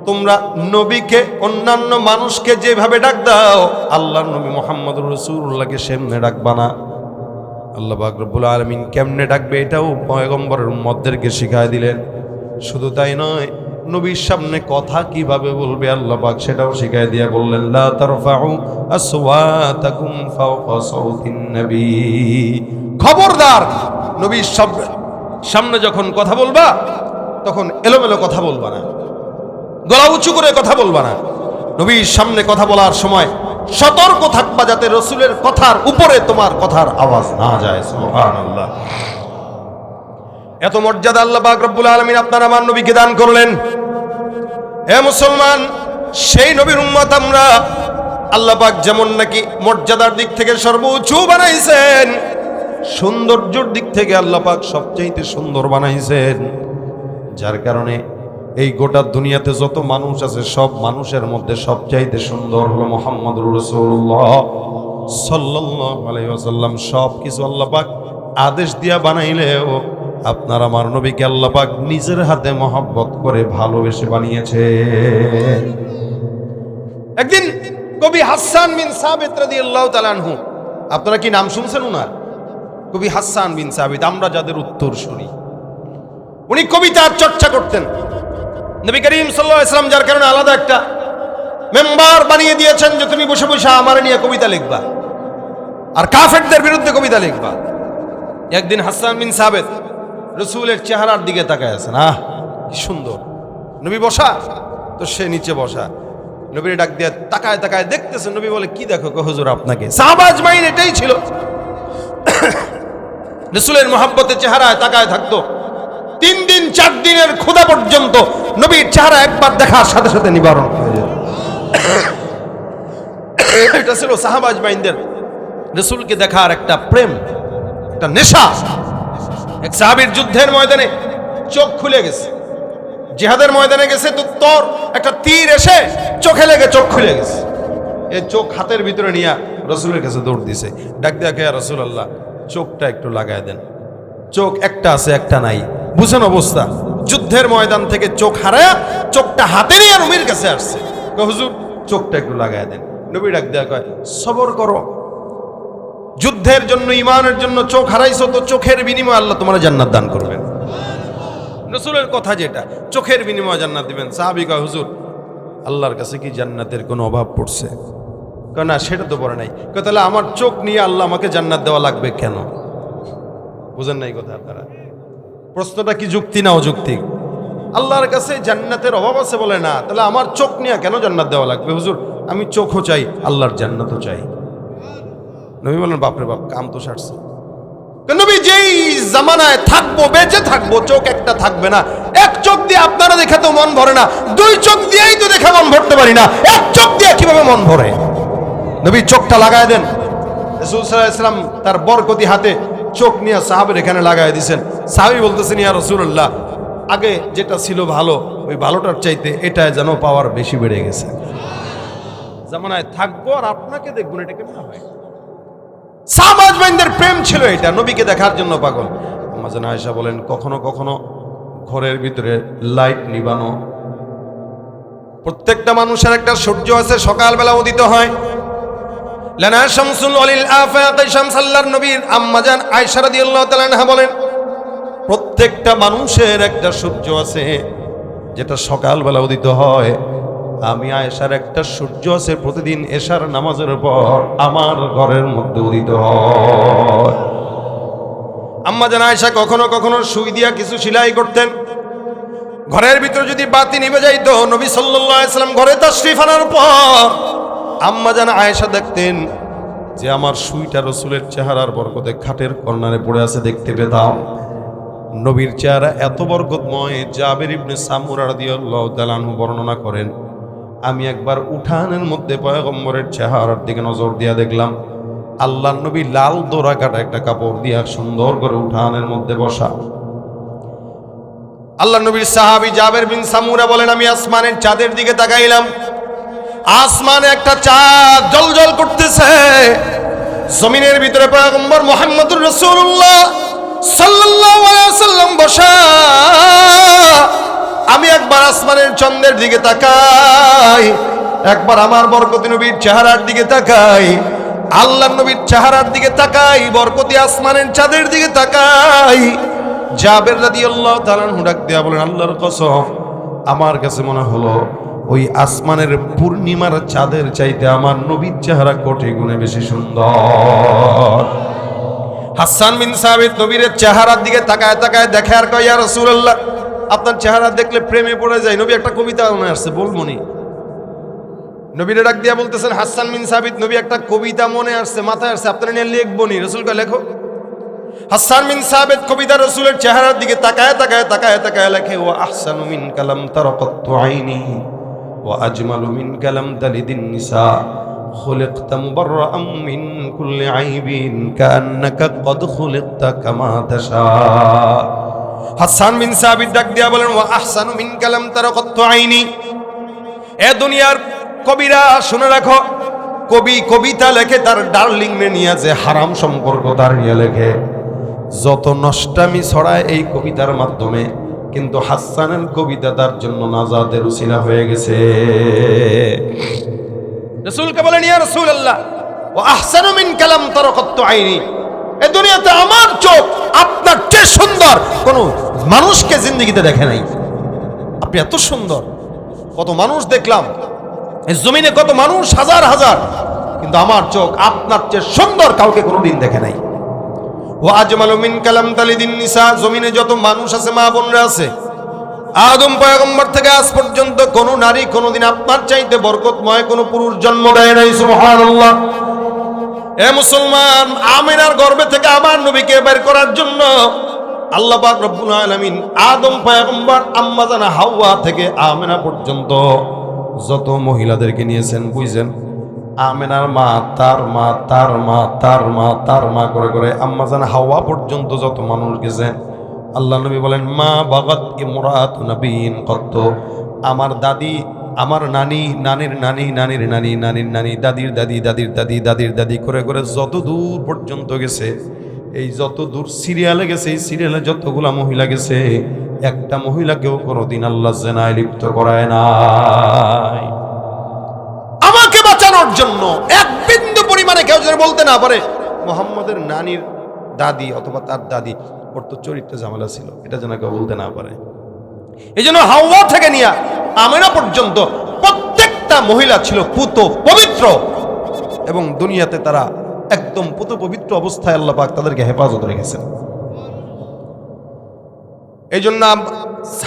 তোমরা নবীকে অন্যান্য মানুষকে যেভাবে ডাক দাও, আল্লাহর নবী মুহাম্মদুর রাসূলুল্লাহকে সেমনে ডাকবা না। আল্লাহ পাক রব্বুল আলামিন কেমনে ডাকবে এটাও পয়গম্বরের উম্মতদেরকে শিখায় দিলেন। শুধু তাই নয়, নবীর সামনে কথা কিভাবে বলবে আল্লাহ পাক সেটাও শিখায় দিয়ে বললেন, লা তারফাউ আসওয়াতাকুম ফাওকা সাওতিন নবী। খবরদার, নবীর সামনে যখন কথা বলবা তখন এলোমেলো কথা বলবা না, গলা উঁচু করে কথা বলবা না। নবীর সামনে কথা বলার সময় সতর্ক থাকবা, যাতে রসুলের কথার উপরে তোমার কথার আওয়াজ না যায়। সুবহানাল্লাহ। এত মর্যাদা আল্লাহ পাক রব্বুল আলামিন আপনার আমার নবীকে দান করলেন। হে মুসলমান, সেই নবীর উম্মত আমরা। আল্লাহ পাক যেমন নাকি মর্যাদার দিক থেকে সর্বোচ্চ বানাইছেন, সৌন্দর্যের দিক থেকে আল্লাহ পাক সবচেয়ে সুন্দর বানাইছেন। যার কারণে এই গোটা দুনিয়াতে যত মানুষ আছে, সব মানুষের মধ্যে সবচাইতে সুন্দর হলো মুহাম্মদুর রাসূলুল্লাহ সাল্লাল্লাহু আলাইহি ওয়াসাল্লাম। সব কিছু আল্লাহ পাক আদেশ দিয়া বানাইলেও আপনার আমার নবীকে আল্লাহ পাক নিজের হাতে মহব্বত করে ভালোবেসে বানিয়েছে। একদিন কবি হাসান বিন সাবিত রাদিয়াল্লাহু তাআলা আনহু, আপনারা কি নাম শুনছেন উনার? কবি হাসান বিন সাবিত, আমরা যাদের উত্তর শুনি। উনি কবিতার চর্চা করতেন। নবী করিম সাল্লাল্লাহু আলাইহি ওয়াসাল্লাম যার কারণে আলাদা একটা মেম্বার বানিয়ে দিয়েছেন যে তুমি বসে বসে আমার নিয়ে কবিতা লিখবা আর কাফেরদের বিরুদ্ধে কবিতা লিখবা। একদিন হাসান বিন সাবিত রাসূলের চেহারার দিকে তাকায় আছেন, কি সুন্দর। নবী বসা, তো সে নিচে বসা। নবীর ডাক দিয়ে তাকায় তাকায় দেখতেছেন। নবী বলে, কি দেখো গো হুজুর আপনাকে? সাহাবা আজমাইন এটাই ছিল, রাসূলের মহব্বতে চেহারায় তাকায় থাকতো। 3 দিন 4 দিনের ক্ষুধা পর্যন্ত নবীর চেহারা একবার দেখার সাথে সাথে নিবারণ হয়ে যেত। এটা ছিল সাহাবা আজমাইনদের রাসূলকে দেখার একটা প্রেম, একটা নেশা। এক সাহাবীর যুদ্ধের ময়দানে চোখ খুলে গেছে, জিহাদের ময়দানে গেছে, তো তোর একটা তীর এসে চোখে লেগে চোখ খুলে গেছে। এই চোখ হাতের ভিতরে নিয়ে রাসূলের কাছে দৌড় দিছে। ডাক দিয়া কে রাসূলুল্লাহ, চোখটা একটু লাগায় দেন। চোখ একটা আছে, একটা নাই, বুঝেন অবস্থা। যুদ্ধের ময়দান থেকে চোখ হারায়া চোখটা হাতে নিয়ে নবীর কাছে আসছে। হুজুর চোখটা একটু লাগায় দেন। নবী ডাক দেয়া কয়, সবর করো, যুদ্ধের জন্য ঈমানের জন্য চোখ হারাইছো, তো চোখের বিনিময়ে আল্লাহ তোমার জান্নাত দান করবেন। রাসূলের কথা যেটা, চোখের বিনিময়ে জান্নাত দিবেন। সাহাবী কয়, হুজুর আল্লাহর কাছে কি জান্নাতের কোনো অভাব পড়ছে? কয়, না সেটা তো পড়ে নাই। কয়, তাহলে আমার চোখ নিয়ে আল্লাহ আমাকে জান্নাত দেওয়া লাগবে কেন? বুঝেন নাই কথা আপনারা? প্রশ্নটা কি যুক্তি না অযৌক্তিক? আল্লাহর কাছে জান্নাতের অভাব আছে বলে না, তাহলে আমার চোখ নিয়ে কেন জান্নাত দেওয়া লাগবে হুজুর? আমি চোখও চাই, আল্লাহর জান্নাতও চাই। নবী বলেন বাপরে বাপ, কাম তো সারছে। নবী যেই জামানায় থাকবো, বেঁচে থাকবো, চোখ একটা থাকবে না। এক চোখ দিয়ে আপনারা দেখে তো মন ভরে না, দুই চোখ দিয়েই তো দেখে মন ভরতে পারি না, এক চোখ দিয়ে কিভাবে মন ভরে? নবী চোখটা লাগায় দেন। রাসূল সাল্লাল্লাহু আলাইহি ওয়াসাল্লাম তার বরকতি হাতে চোখ নিয়ে সাহাবের এখানে লাগায় দিয়েছেন। সাহাবী বলতেছেন, ইয়া রাসূলুল্লাহ, আগে যেটা ছিল ভালো, ওই ভালোটার চাইতে এটা যেন পাওয়ার বেশি বেড়ে গেছে। জামানায় থাকবো আর আপনাকে দেখবো, এটা কেমন হয়? সাহাবাজদের প্রেম ছিল এটা, নবীকে দেখার জন্য পাগল। আম্মা জান আয়েশা বলেন, কখনো কখনো ঘরের ভিতরে লাইট নিবানো। প্রত্যেকটা মানুষের একটা সূর্য আছে, সকালবেলা উদিত হয়। লানা শামসুল ওয়ালিল আফাক শামসাল্লাহর নবীর আম্মা জান আয়েশা রাদিয়াল্লাহু তাআলা আনহা বলেন, প্রত্যেকটা মানুষের একটা সূর্য আছে যেটা সকালবেলা উদিত হয়। আমি আয়েশার একটা সূর্য আছে, প্রতিদিন এশার নামাজের পর আমার ঘরের মধ্যে উদিত হয়। আম্মা জান আয়েশা কখনো কখনো সুই দিয়া কিছু সেলাই করতেন। ঘরের ভিতরে যদি বাতি নিভে যাইতো, নবী সাল্লাল্লাহু আলাইহি ওয়াসাল্লাম ঘরে তাশরীফ আনার পর আম্মা জান আয়েশা দেখতেন যে আমার সুইটা রাসূলের চেহারার বরকতে খাটের কর্নারে পড়ে আছে, দেখতে পেতাম। নবীর চেহারা এত বরকতময়, জাবের ইবনে সামুরা রাদিয়াল্লাহু তাআলা আনহু বর্ণনা করেন, আমি একবার উঠানের মধ্যে পয়গম্বরের চেহারার দিকে নজর দিয়া দেখলাম, আল্লাহর নবী লাল দোরা কাটা একটা কাপড় দিয়া সুন্দর করে উঠানের মধ্যে বসা। আল্লাহর নবীর সাহাবী জাবের বিন সামুরা বলেন, আমি আসমানের চাঁদের দিকে তাকাইলাম, আসমানে একটা চাঁদ জ্বলজ্বল করতেছে। জমিনের ভিতরে পয়গম্বর মুহাম্মদুর রাসূলুল্লাহ সাল্লাল্লাহু আলাইহি ওয়াসাল্লাম বসা। আমি একবার আসমানের চন্দ্রের দিকে তাকাই, একবার আমার বরকতি নবীর চেহারার দিকে তাকাই, আল্লাহর নবীর চেহারার দিকে তাকাই, বরকতি আসমানের চাঁদের দিকে তাকাই। জাবের রাদিয়াল্লাহু তাআলা আনহু ডাক দিয়া বলেন, আল্লাহর কসম, আমার কাছে মনে হলো ওই আসমানের পূর্ণিমার চাঁদের চাইতে আমার নবীর চেহারা কোটি গুণে বেশি সুন্দর। হাসান বিন সাবিত নবীর চেহারার দিকে তাকায় তাকায় দেখে আর কয়, ইয়া রাসূলুল্লাহ, আপনার চেহারা দেখলে প্রেমে পড়ে যায়। নবী একটা কবিতা মনে আসছে, বলবো নি? নবীরে ডাক দিয়া বলতেছেন, হাসান বিন সাবিত, নবী একটা কবিতা মনে আসছে, মাথায় আসছে, আপনারা নিয়ে লিখবো নি? রাসূলকে লেখো। হাসান বিন সাবিত কবিতা রাসূলের চেহারার দিকে তাকায় তাকায় তাকায় তাকায় লেখে, ওয়া আহসানু মিন কালাম তারাকাতু আইনি ওয়া আজমালু মিন কালাম তালিদিন নিসা খুলিকতা মুবাররাআম মিন কুল্লি আইবিন কাআন্নাকা কদ খুলিকতা কামা তাশা। হাসান বিন সাবিত ডাক দিয়া বলেন, ওয়া আহসানু মিন কালাম তারাকাতু আইনি। এ দুনিয়ার কবিরা শুনে রাখো, কবি কবিতা লেখে তার ডার্লিং নে নিয়ে, যে হারাম সম্পর্ক তার নিয়ে লেখে, যত নষ্টামি ছড়ায় এই কবিতার মাধ্যমে, কিন্তু হাসানের কবিতা তার জন্য নাজাতের উসিলা হয়ে গেছে। রাসূলকে বলেন, ইয়া রাসূলুল্লাহ, ওয়া আহসানু মিন কালাম তারাকাতু আইনি, এই দুনিয়াতে আমার চোখ আপনার চেয়ে সুন্দর কোন মানুষকে জিন্দেগিতে দেখে নাই। আপনি এত সুন্দর, কত মানুষ দেখলাম এই জমিনে, কত মানুষ হাজার হাজার, কিন্তু আমার চোখ আপনার চেয়ে সুন্দর কাউকে কোনোদিন দেখে নাই। ওয়া আজমালু মিন কালাম তালিদিন নিসা, জমিনে যত মানুষ আছে, মা বোনরা আছে, আদম পয়গম্বর থেকে আজ পর্যন্ত কোন নারী কোনোদিন আপনার চাইতে বরকতময় কোন পুরুষ জন্ম দেয় নাই। সুবহানাল্লাহ। এ মুসলমান, আমিনার গর্ভে থেকে আমার নবীকে বের করার জন্য আল্লাহ পাক রব্বুল আলামিন আদম পয়গম্বর, আম্মা জানা হাওয়া থেকে আমিনা পর্যন্ত যত মহিলাদেরকে নিয়েছেন, বুঝছেন, আমিনার মা, তার মা, তার মা, তার মা, তার মা করে করে আম্মা জানা হাওয়া পর্যন্ত যত মানুষ গেছেন, আল্লাহ নবী বলেন, মা বাগাত ইমরাতু নবীন কত। আমার দাদি, আমার নানি, নানির নানি, নানির নানি, নানির নানি, দাদির দাদি, দাদির দাদি, দাদির দাদি করে করে যত দূর পর্যন্ত গেছে, এই যত দূর সিরিয়ালে গেছে, এই সিরিয়ালে যতগুলা মহিলা গেছে, একটা মহিলাকেও কোনোদিন আল্লাহ জিনায় লিপ্ত করায় নাই। আমাকে বাঁচানোর জন্য এক বিন্দু পরিমাণে কেউ যেন বলতে না পারে মুহাম্মদের নানির দাদি অথবা তার দাদি ওর তো চরিত্র ঝামেলা ছিল, এটা যেন কেউ বলতে না পারে। এই জন্য হাওয়া থেকে নিয়ে আমিনা পর্যন্ত প্রত্যেকটা মহিলা ছিল পুত পবিত্র, এবং দুনিয়াতে তারা একদম পুত পবিত্র অবস্থায় আল্লাহ পাক তাদেরকে হেফাজত রেখেছেন। এই জন্য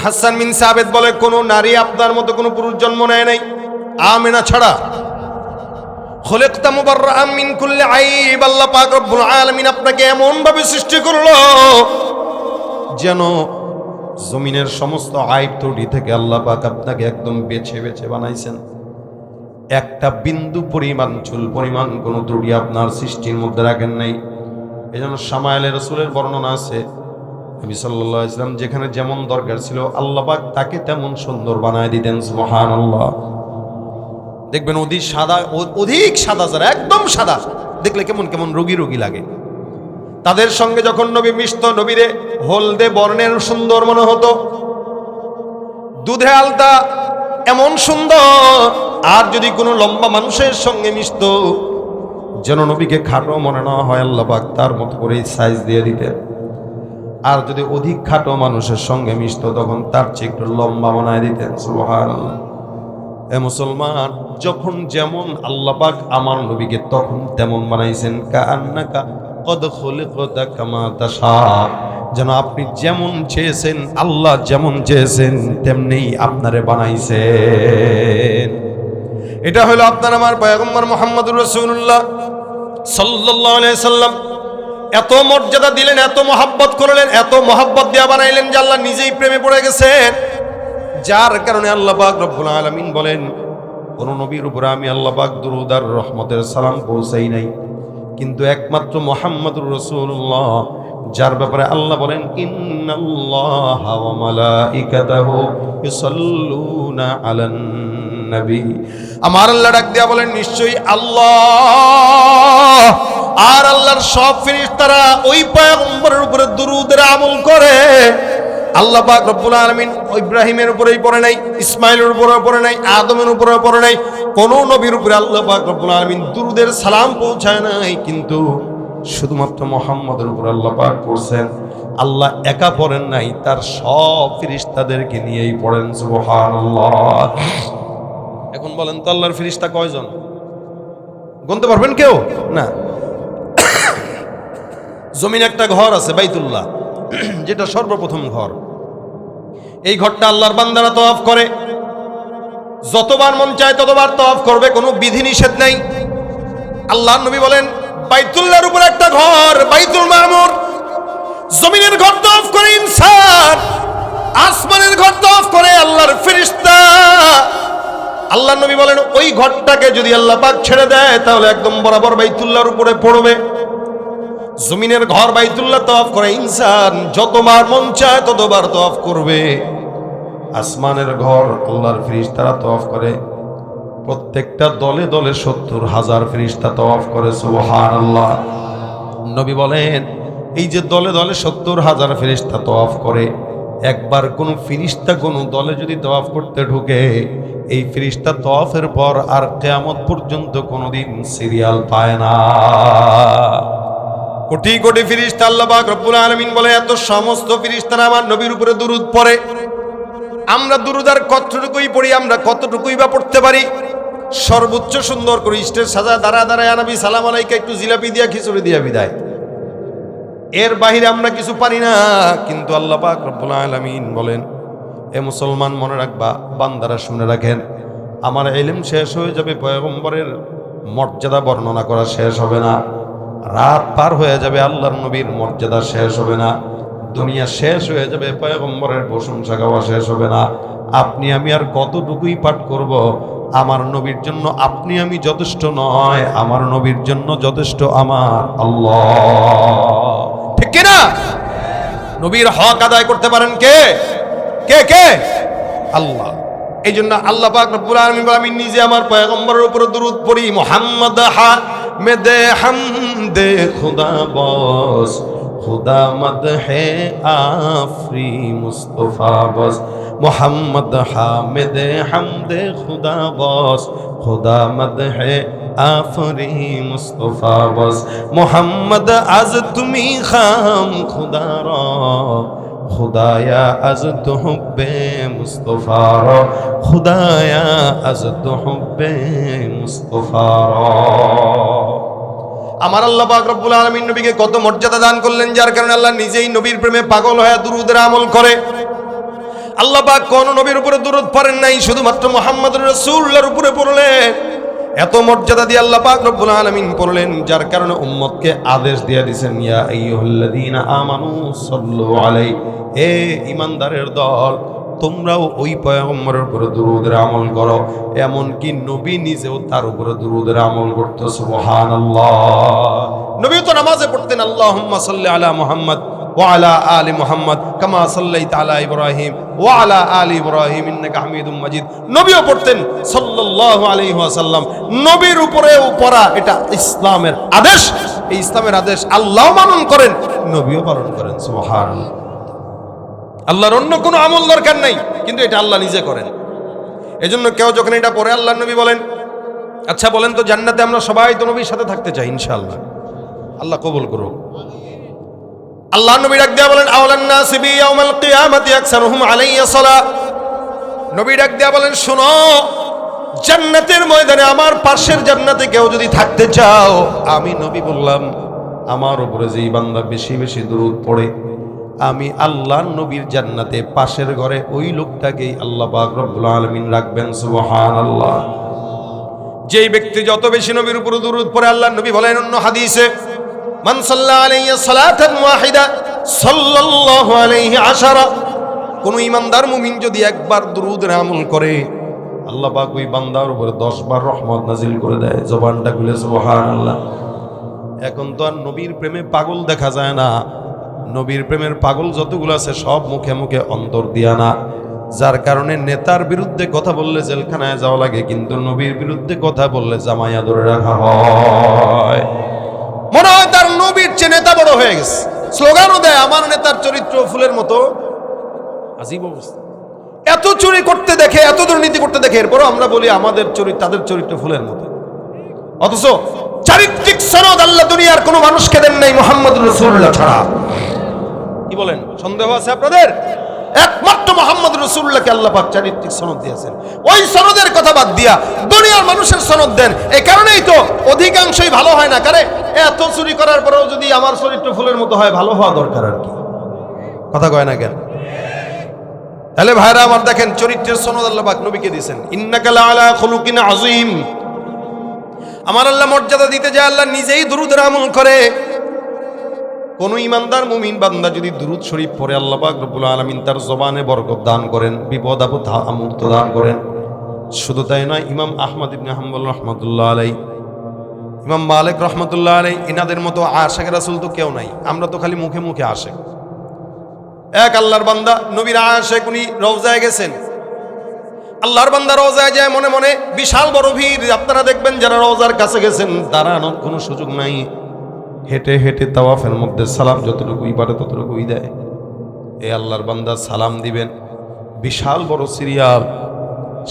হাসান বিন সাবিত বলে, কোন নারী আপনার মতো কোন পুরুষ জন্ম নেয় নাই আমেনা ছাড়া। খুলিকতা মুবাররাআম মিন কুল্লি আইব, আল্লাহ পাক রব্বুল আলামিন আপনাকে এমন ভাবে সৃষ্টি করলো যেন জমিনের সমস্ত আইব ত্রুটি থেকে আল্লাহ পাক আপনাকে একদম বেছে বেছে বানাইছেন। একটা বিন্দু পরিমাণ, চুল পরিমাণ কোন ত্রুটি আপনার সৃষ্টির মধ্যে রাখেন নাই। এজন্য শামাইলে রাসূলের বর্ণনা আছে, নবী সাল্লাল্লাহু আলাইহি ওয়াসাল্লাম যেখানে যেমন দরকার ছিল আল্লাহ পাক তাকে তেমন সুন্দর বানায় দিতেন। সুবহানাল্লাহ। দেখবেন অধিক সাদা যারা, একদম সাদা, দেখলে কেমন কেমন রোগী রোগী লাগে। তাদের সঙ্গে যখন নবী মিশত, নবীরে হলদে বর্ণের সুন্দর মনে হতো, দুধে আলতা এমন সুন্দর। আর যদি কোনো লম্বা মানুষের সঙ্গে মিশত, যেন নবীকে খাটো মনে না হয়, আল্লাহ পাক তার মতো করে সাইজ দিয়ে দিতেন। আর যদি অধিক খাটো মানুষের সঙ্গে মিশত, তখন তার চেয়ে একটু লম্বা বানায় দিতেন। সুবহানাল্লাহ। এ মুসলমান, যখন যেমন আল্লাহ পাক আমার নবীকে তখন তেমন বানাইছেন। কাআন্নাকা কদ খুলিকতা কামা তাশা, যেন আপনি যেমন চেয়েছেন, আল্লাহ যেমন চেয়েছেন তেমনি আপনারে বানাইছেন। এটা হলো আপনার আমার পয়গম্বর মুহাম্মদুর রাসূলুল্লাহ সাল্লাল্লাহু আলাইহি সাল্লাম। এত মর্যাদা দিলেন, এত মহাব্বত করলেন, এত মহাব্বত দিয়া বানাইলেন যে আল্লাহ নিজেই প্রেমে পড়ে গেছেন। যার কারণে আল্লাহ পাক রব্বুল আলামিন বলেন, কোন নবীর উপরে আমি আল্লাহ পাক দুরূদ আর রহমতের সালাম পৌঁছাই নাই, কিন্তু একমাত্র মুহাম্মদুর রাসূলুল্লাহ, যার ব্যাপারে আল্লাহ বলেন ইন্নাল্লাহা ওয়া মালাইকাতাহু ইউসাল্লুনা আলান নবী। আমার আল্লাহ ডাক দিয়া বলেন, নিশ্চয়ই আল্লাহ আর আল্লাহর সব ফেরেশতারা ওই পয়গম্বরের উপরে দুরূদের আমল করে। আল্লাহ পাক রব্বুল আলামিন ইব্রাহিমের উপরেই পড়ে নাই, ইসমাইলের উপরেও পড়ে নাই, আদমের উপরেও পড়ে নাই, কোন নবীর উপরে আল্লাহ পাক রব্বুল আলামিন দুরূদের সালাম পৌঁছায় নাই, কিন্তু শুধুমাত্র মুহাম্মদের উপর আল্লাহ পাক পড়ছেন। আল্লাহ একা পড়েন নাই, তার সব ফেরেশতাদেরকে নিয়েই পড়েন। সুবহানাল্লাহ। এখন বলেন তো আল্লাহর ফেরেশতা কয়জন? গুনতে পারবেন কেউ? না। জমিনে একটা ঘর আছে বাইতুল্লাহ, যেটা সর্বপ্রথম ঘর। এই ঘরটা আল্লাহর বান্দারা তওয়াফ করে, যতবার মন চায় ততবার তওয়াফ করবে, কোনো বিধি নিষেধ নাই। আল্লাহর নবী বলেন, বাইতুল্লাহর উপর একটা ঘর বাইতুল মামুর, জমিনের ঘর তওয়াফ করে ইনসান, আসমানের ঘর তওয়াফ করে আল্লাহর ফেরেশতা। আল্লাহর নবী বলেন, ওই ঘরটাকে যদি আল্লাহ পাক ছেড়ে দেয় তাহলে একদম বরাবর বাইতুল্লাহর উপরে পড়বে। জমিনের ঘর বাইতুল্লাহ তওয়াফ করে ইনসান, যতবার মন চায় ততবার তওয়াফ করবে। আসমানের ঘর আল্লাহর ফেরেশতারা তওয়াফ করে, প্রত্যেকটা দলে দলে ৭০,০০০ ফেরেশতা তওয়াফ করে। সুবহানাল্লাহ। নবী বলেন, এই যে দলে দলে ৭০,০০০ ফেরেশতা তওয়াফ করে, একবার কোন ফেরেশতা কোন দলে যদি তওয়াফ করতে ঢুকে, এই ফেরেশতা তওয়াফের পর আর কিয়ামত পর্যন্ত কোনোদিন সিরিয়াল পায় না। কোটি কোটি ফেরেশতা আল্লাহ পাক রব্বুল আলামিন বলে, এত সমস্ত ফেরেশতারা আমার নবীর উপরে দুরূদ পড়ে। আমরা দুরূদ আর কতটুকুই পড়ি, আমরা কতটুকুই বা পড়তে পারি? সর্বোচ্চ সুন্দর করে স্টেজ সাজা, দাঁড়া দাঁড়ায় নবী সালাম আলাইকা একটু জিলাপি দিয়া খিচুড়ি দিয়া বিদায়, এর বাহিরে আমরা কিছু পারি না। কিন্তু আল্লাহ পাক রব্বুল আলামিন বলেন, এ মুসলমান মনে রাখবা, বান্দারা শুনে রাখেন, আমার ইলম শেষ হয়ে যাবে, পয়গম্বরের মর্যাদা বর্ণনা করা শেষ হবে না, রাত পার হয়ে যাবে, আল্লাহর নবীর মর্যাদা শেষ হবে না, দুনিয়া শেষ হয়ে যাবে, পয়গম্বরের প্রশংসা গাওয়া শেষ হবে না। আপনি আমি আর কতটুকুই পাঠ করব? আমার নবীর জন্য আপনি আমি যথেষ্ট নয়, আমার নবীর জন্য যথেষ্ট আমার আল্লাহ। ঠিক কিনা? নবীর হক আদায় করতে পারেন কে? কে কে? আল্লাহ। এই জন্য আল্লাহ পাক রব্বুল আলামিন বলেন, আমি নিজে আমার পয়গম্বরের উপর দুরূদ পড়ি। মুহাম্মদ হামিদে হামদে খুদা বস, খুদা মদহে আফরি মুস্তফা বস। মুহাম্মদ হামিদে হামদে খুদা বস, খুদা মদহে আফরি মুস্তফা বস। মুহাম্মদ আজ তুমি খাম খুদা রা, খুদায়া আজ তো হুব্বে মুস্তফা রা, খুদায়া আজ তো হুব্বে মুস্তফা রা। আমার আল্লাহ পাক রব্বুল আলামিন নবীকে কত মর্যাদা দান করলেন, যার কারণে আল্লাহ নিজেই নবীর প্রেমে পাগল হয়ে দুরূদের আমল করে। আল্লাহ পাক কোন নবীর উপরে দরুদ পড়েন নাই, শুধুমাত্র মুহাম্মদুর রাসূলুল্লাহর উপরে পড়লেন। এত মর্যাদা দিয়ে আল্লাহ পাক রব্বুল আলামিন পড়লেন, যার কারণে উম্মতকে আদেশ দিয়ে দিয়েছেন, ইয়া আইয়ুহাল্লাযীনা আমানু সাল্লু আলাইহি, হে ঈমানদারের দল, তোমরাও ওই পয়গম্বরের উপরে দুরূদের আমল করো। এমনকি নবী নিজেও তার উপরে দুরূদের আমল করতো। সুবহানাল্লাহ। নবী তো নামাজে পড়তেন, আল্লাহুম্মা সাল্লি আলা মুহাম্মদ ওয়া আলা আলি মুহাম্মদ কামা সাল্লাইতা আলা ইব্রাহিম ওয়া আলা আলি ইব্রাহিম ইন্নাকা হামিদুম মাজিদ। নবীও পড়তেন সাল্লাল্লাহু আলাইহি ওয়াসাল্লাম। নবীর উপরেও পড়া এটা ইসলামের আদেশ। এই ইসলামের আদেশ আল্লাহ পালন করেন, নবীও পালন করেন। সুবহানাল্লাহ। আল্লাহর অন্য কোনো আমল দরকার নাই, কিন্তু এটা আল্লাহ নিজে করেন। এজন্য কেউ যখন এটা পড়ে, আল্লাহর নবী বলেন, আচ্ছা বলেন তো, জান্নাতে আমরা সবাই তো নবীর সাথে থাকতে চাই ইনশাআল্লাহ। আল্লাহ কবুল করুক। আল্লাহর নবী ডাক দেয়া বলেন, আওলান নাসি বি ইয়াউমাল কিয়ামাতি আকসারুহুম আলাইয়া সালাহ। নবী ডাক দেয়া বলেন, শোনো, জান্নাতের ময়দানে আমার পাশের জান্নাতে কেউ যদি থাকতে চাও, আমি নবী বললাম, আমার উপরে যেই বান্দা বেশি বেশি দরুদ পড়ে, আমি আল্লাহর নবীর জান্নাতে পাশের ঘরে ওই লোকটাকেই আল্লাহ পাক রব্বুল আলামিন রাখবেন। সুবহানাল্লাহ। যেই ব্যক্তি যত বেশি নবীর উপর দুরূদ পড়ে, আল্লাহর নবী বলেন অন্য হাদিসে, মান সাল্লা আলাইহি সালাতান ওয়াহিদা সাল্লাল্লাহু আলাইহি আশারা। কোন ঈমানদার মুমিন যদি একবার দুরূদের আমল করে, আল্লাহ পাক ওই বান্দার উপরে 10 বার রহমত নাজিল করে দেয়। জবানটা খুলে সুবহানাল্লাহ। এখন তো আর নবীর প্রেমে পাগল দেখা যায় না। নবীর প্রেমের পাগল যতগুলো আছে সব মুখে মুখে অন্তর দিয়া না, যার কারণে নেতার বিরুদ্ধে কথা বললে জেলখানায় যাওয়া লাগে, কিন্তু নবীর বিরুদ্ধে কথা বললে জামাইয়া ধরে রাখা হয়। মনে হয় তার নবীর চেয়ে নেতা বড় হয়ে গেছে, স্লোগানও দেয়, আমার নেতার চরিত্র ফুলের মতো। আজীব অবস্থা। এত চুরি করতে দেখে, এত দুর্নীতি করতে দেখে, এরপরও আমরা বলি আমাদের চরিত্র, তাদের চরিত্র ফুলের মতো। অথচ চারিত্রিক সনদ আল্লাহ দুনিয়ার কোনো মানুষকে দেন নাই মুহাম্মদুর রাসূলুল্লাহ ছাড়া। কি বলেন, সন্দেহ আছে আপনাদের? একমাত্র মুহাম্মদুর রাসূলুল্লাহকে আল্লাহ পাক চারিত্রিক সনদ দিয়েছেন। ওই সনদের কথা বাদ দিয়া দুনিয়ার মানুষের সনদ দেন। এই কারণেই তো অধিকাংশই ভালো হয় না। কারণ এত চুরি করার পরেও যদি আমার চরিত্র ফুলের মতো হয়, ভালো হওয়া দরকার আর কি। কথা কয় না কেন? তাহলে ভাইরা আমার, দেখেন চরিত্রের সনদ আল্লাহ পাক নবীকে দিয়েছেন। ইন্নাকা লাআলা খুলুকিন আযীম। আমার আল্লাহ মর্যাদা দিতে যায়, আল্লাহ নিজেই দুরূদের আমল করে। কোন ঈমানদার মুমিন বান্দা যদি দুরূদ শরীফ পড়ে, আল্লাহ পাক রব্বুল আলামিন তার জবানে বরকত দান করেন, বিপদ আপদ মুক্ত দান করেন। শুধু তাই নয়, ইমাম আহমদ ইবনে হাম্বল রহমাতুল্লাহ আলাইহি, ইমাম মালিক রহমাতুল্লাহ আলাইহি, এনাদের মতো আশিক রাসূল তো কেউ নাই। আমরা তো খালি মুখে মুখে আশিক। এক আল্লাহর বান্দা নবীর আশিক, উনি রওজায় গেছেন। আল্লাহর বান্দা রওজায় যায়, মনে মনে বিশাল বড় ভিড়। আপনারা দেখবেন যারা রওজার কাছে গেছেন, দাঁড়ানোর কোনো সুযোগ নাই। হেঁটে হেঁটে তাওয়াফের মধ্যে সালাম যতটুকুই পারে ততটুকুই দেয়। এই আল্লাহর বান্দা সালাম দিবেন, বিশাল বড় সিরিয়াল,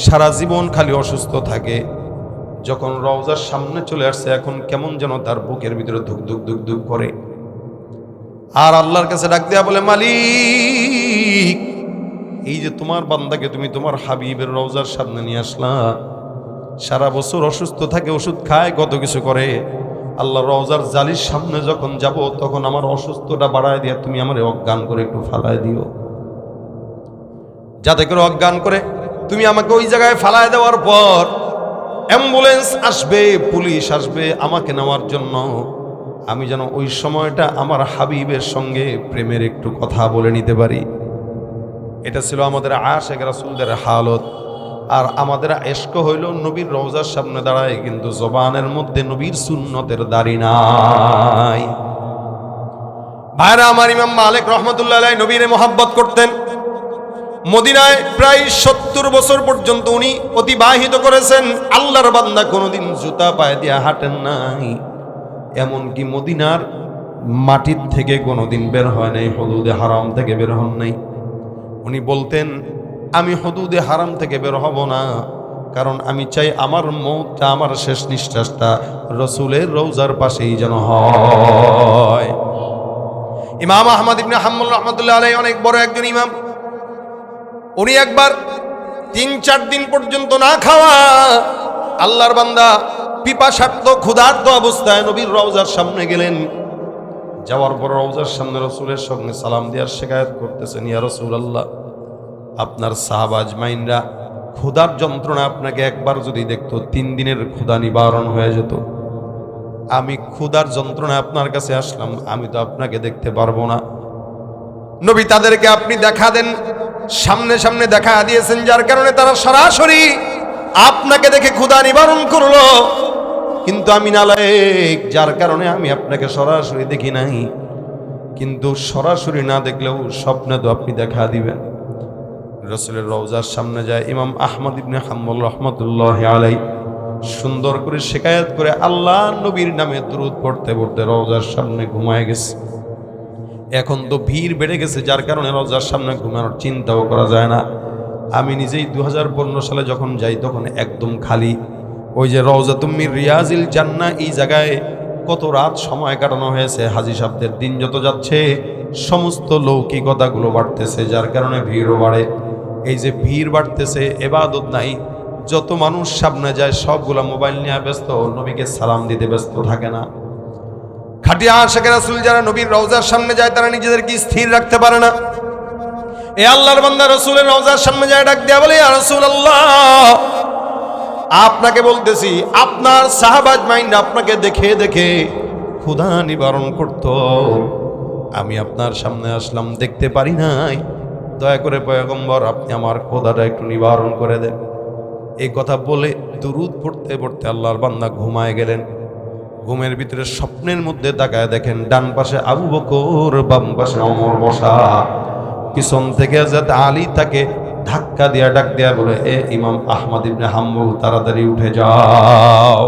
সারা জীবন খালি অসুস্থ থাকে। যখন রওজার সামনে চলে আসছে, এখন কেমন যেন তার বুকের ভিতরে ধুক ধুক ধুক ধুক করে। আর আল্লাহর কাছে ডাক দেয়া বলে, মালিক, এই যে তোমার বান্দাকে তুমি তোমার হাবিবের রওজার সামনে নিয়ে আসলা, সারা বছর অসুস্থ থাকে, ওষুধ খায়, কত কিছু করে। আল্লাহ রওজার জালির সামনে যখন যাব, তখন আমার অসুস্থটা বাড়ায় দিয়ে তুমি আমার অজ্ঞান করে একটু ফালায় দিও, যাতে করে অজ্ঞান করে তুমি আমাকে ওই জায়গায় ফালায় দেওয়ার পর অ্যাম্বুলেন্স আসবে, পুলিশ আসবে আমাকে নেওয়ার জন্য, আমি যেন ওই সময়টা আমার হাবিবের সঙ্গে প্রেমের একটু কথা বলে নিতে পারি। এটা ছিল আমাদের আশিক রাসূলদের হালত। আর আমাদের ইশক হইল নবীর রওজার সামনে দাঁড়ায়, কিন্তু জবানের মধ্যে নবীর সুন্নতের দাড়ি নাই। ভাইরা আমার, ইমাম মালিক রহমাতুল্লাহ আলাইহি নবীরে মহব্বত করতেন। মদিনায় প্রায় 70 বছর পর্যন্ত উনি অতিবাহিত করেছেন। আল্লাহর বান্দা কোনোদিন জুতা পায়ে দিয়ে হাঁটেন নাই, এমনকি মদিনার মাটির থেকে কোনোদিন বের হয় নাই, হুদুদে হারাম থেকে বের হন নাই। উনি বলতেন, আমি হুদুদে হারাম থেকে বের হব না, কারণ আমি চাই আমার মওতটা, আমার শেষ নিঃশ্বাসটা রাসূলের রওজার পাশেই যেন হয়। ইমাম আহমদ ইবনে হাম্বল রহমাতুল্লাহ আলাইহি অনেক বড় একজন ইমাম। উনি একবার 3-4 দিন পর্যন্ত না খাওয়া, আল্লাহর বান্দা পিপাসার্ত ক্ষুধার্ত অবস্থায় নবীর রওজার সামনে গেলেন। যাওয়ার পর রওজার সামনে রাসূলের সঙ্গে সালাম দেওয়ার শিকায়ত করতেছেন, ইয়া রাসূলুল্লাহ, আপনার সাহাবা আজমাইনরা ক্ষুধার যন্ত্রণা আপনাকে একবার যদি দেখতো 3 দিনের ক্ষুধা নিবারণ হয়ে যেত। আমি ক্ষুধার যন্ত্রণা আপনার কাছে আসলাম, আমি তো আপনাকে দেখতে পারবো না। নবী তাদেরকে আপনি দেখা দেন, সামনে সামনে দেখা দিয়েছেন, যার কারণে তারা সরাসরি আপনাকে দেখে ক্ষুধা নিবারণ করলো। কিন্তু আমি নালায়েক, যার কারণে আমি আপনাকে সরাসরি দেখি নাই। কিন্তু সরাসরি না দেখলেও স্বপ্নে তো আপনি দেখা দিবেন। রাসূলের রওজার সামনে যায় ইমাম আহমদ ইবনে হাম্বল রহমতুল্লাহি আলাইহি সুন্দর করে শিকায়াত করে আল্লাহ নবীর নামে দুরূদ পড়তে পড়তে রওজার সামনে ঘুমায় গেছে। এখন তো ভিড় বেড়ে গেছে, যার কারণে রওজার সামনে ঘুমানোর চিন্তাও করা যায় না। আমি নিজেই 2015 সালে যখন যাই তখন একদম খালি। ওই যে রওজাতুম মির রিয়াজিল জান্নাহ, এই জায়গায় কত রাত সময় কাটানো হয়েছে। হাজী সাহেবদের দিন যত যাচ্ছে সমস্ত লৌকিকতাগুলো বাড়তেছে, যার কারণে ভিড়ও বাড়ে। এই যে ভিড় বাড়তেছে, ইবাদত নাই, যত মানুষ সামনে যায় সবগুলা মোবাইল নিয়ে ব্যস্ত, নবীকে সালাম দিতে ব্যস্ত থাকে না। খাটিয়া আশিকে রাসূল যারা নবীর রওজার সামনে যায় তারা নিজেদেরকে স্থির রাখতে পারে না। এ আল্লাহর বান্দা রাসূলের রওজার সামনে যায় ডাক দেয়া বলে, ইয়া রাসূলুল্লাহ, আপনাকে বলতেছি আপনার সাহাবা আজমাইন আপনাকে দেখে দেখে ক্ষুধা নিবারণ করত, আমি আপনার সামনে আসলাম দেখতে পারি নাই, দয়া করে পয়গম্বর আপনি আমার ক্ষুধাটা একটু নিবারণ করে দেন। এই কথা বলে দুরূদ পড়তে পড়তে আল্লাহর বান্দা ঘুমায় গেলেন। ঘুমের ভিতরে স্বপ্নের মধ্যে তাকায় দেখেন ডান পাশে আবু বকর, বাম পাশে ওমর বসা। পিছন থেকে যাতে আলী তাকে ধাক্কা দিয়া ডাক দেয়া বলে, এ ইমাম আহমদ ইবনে হাম্বল, তাড়াতাড়ি উঠে যাও।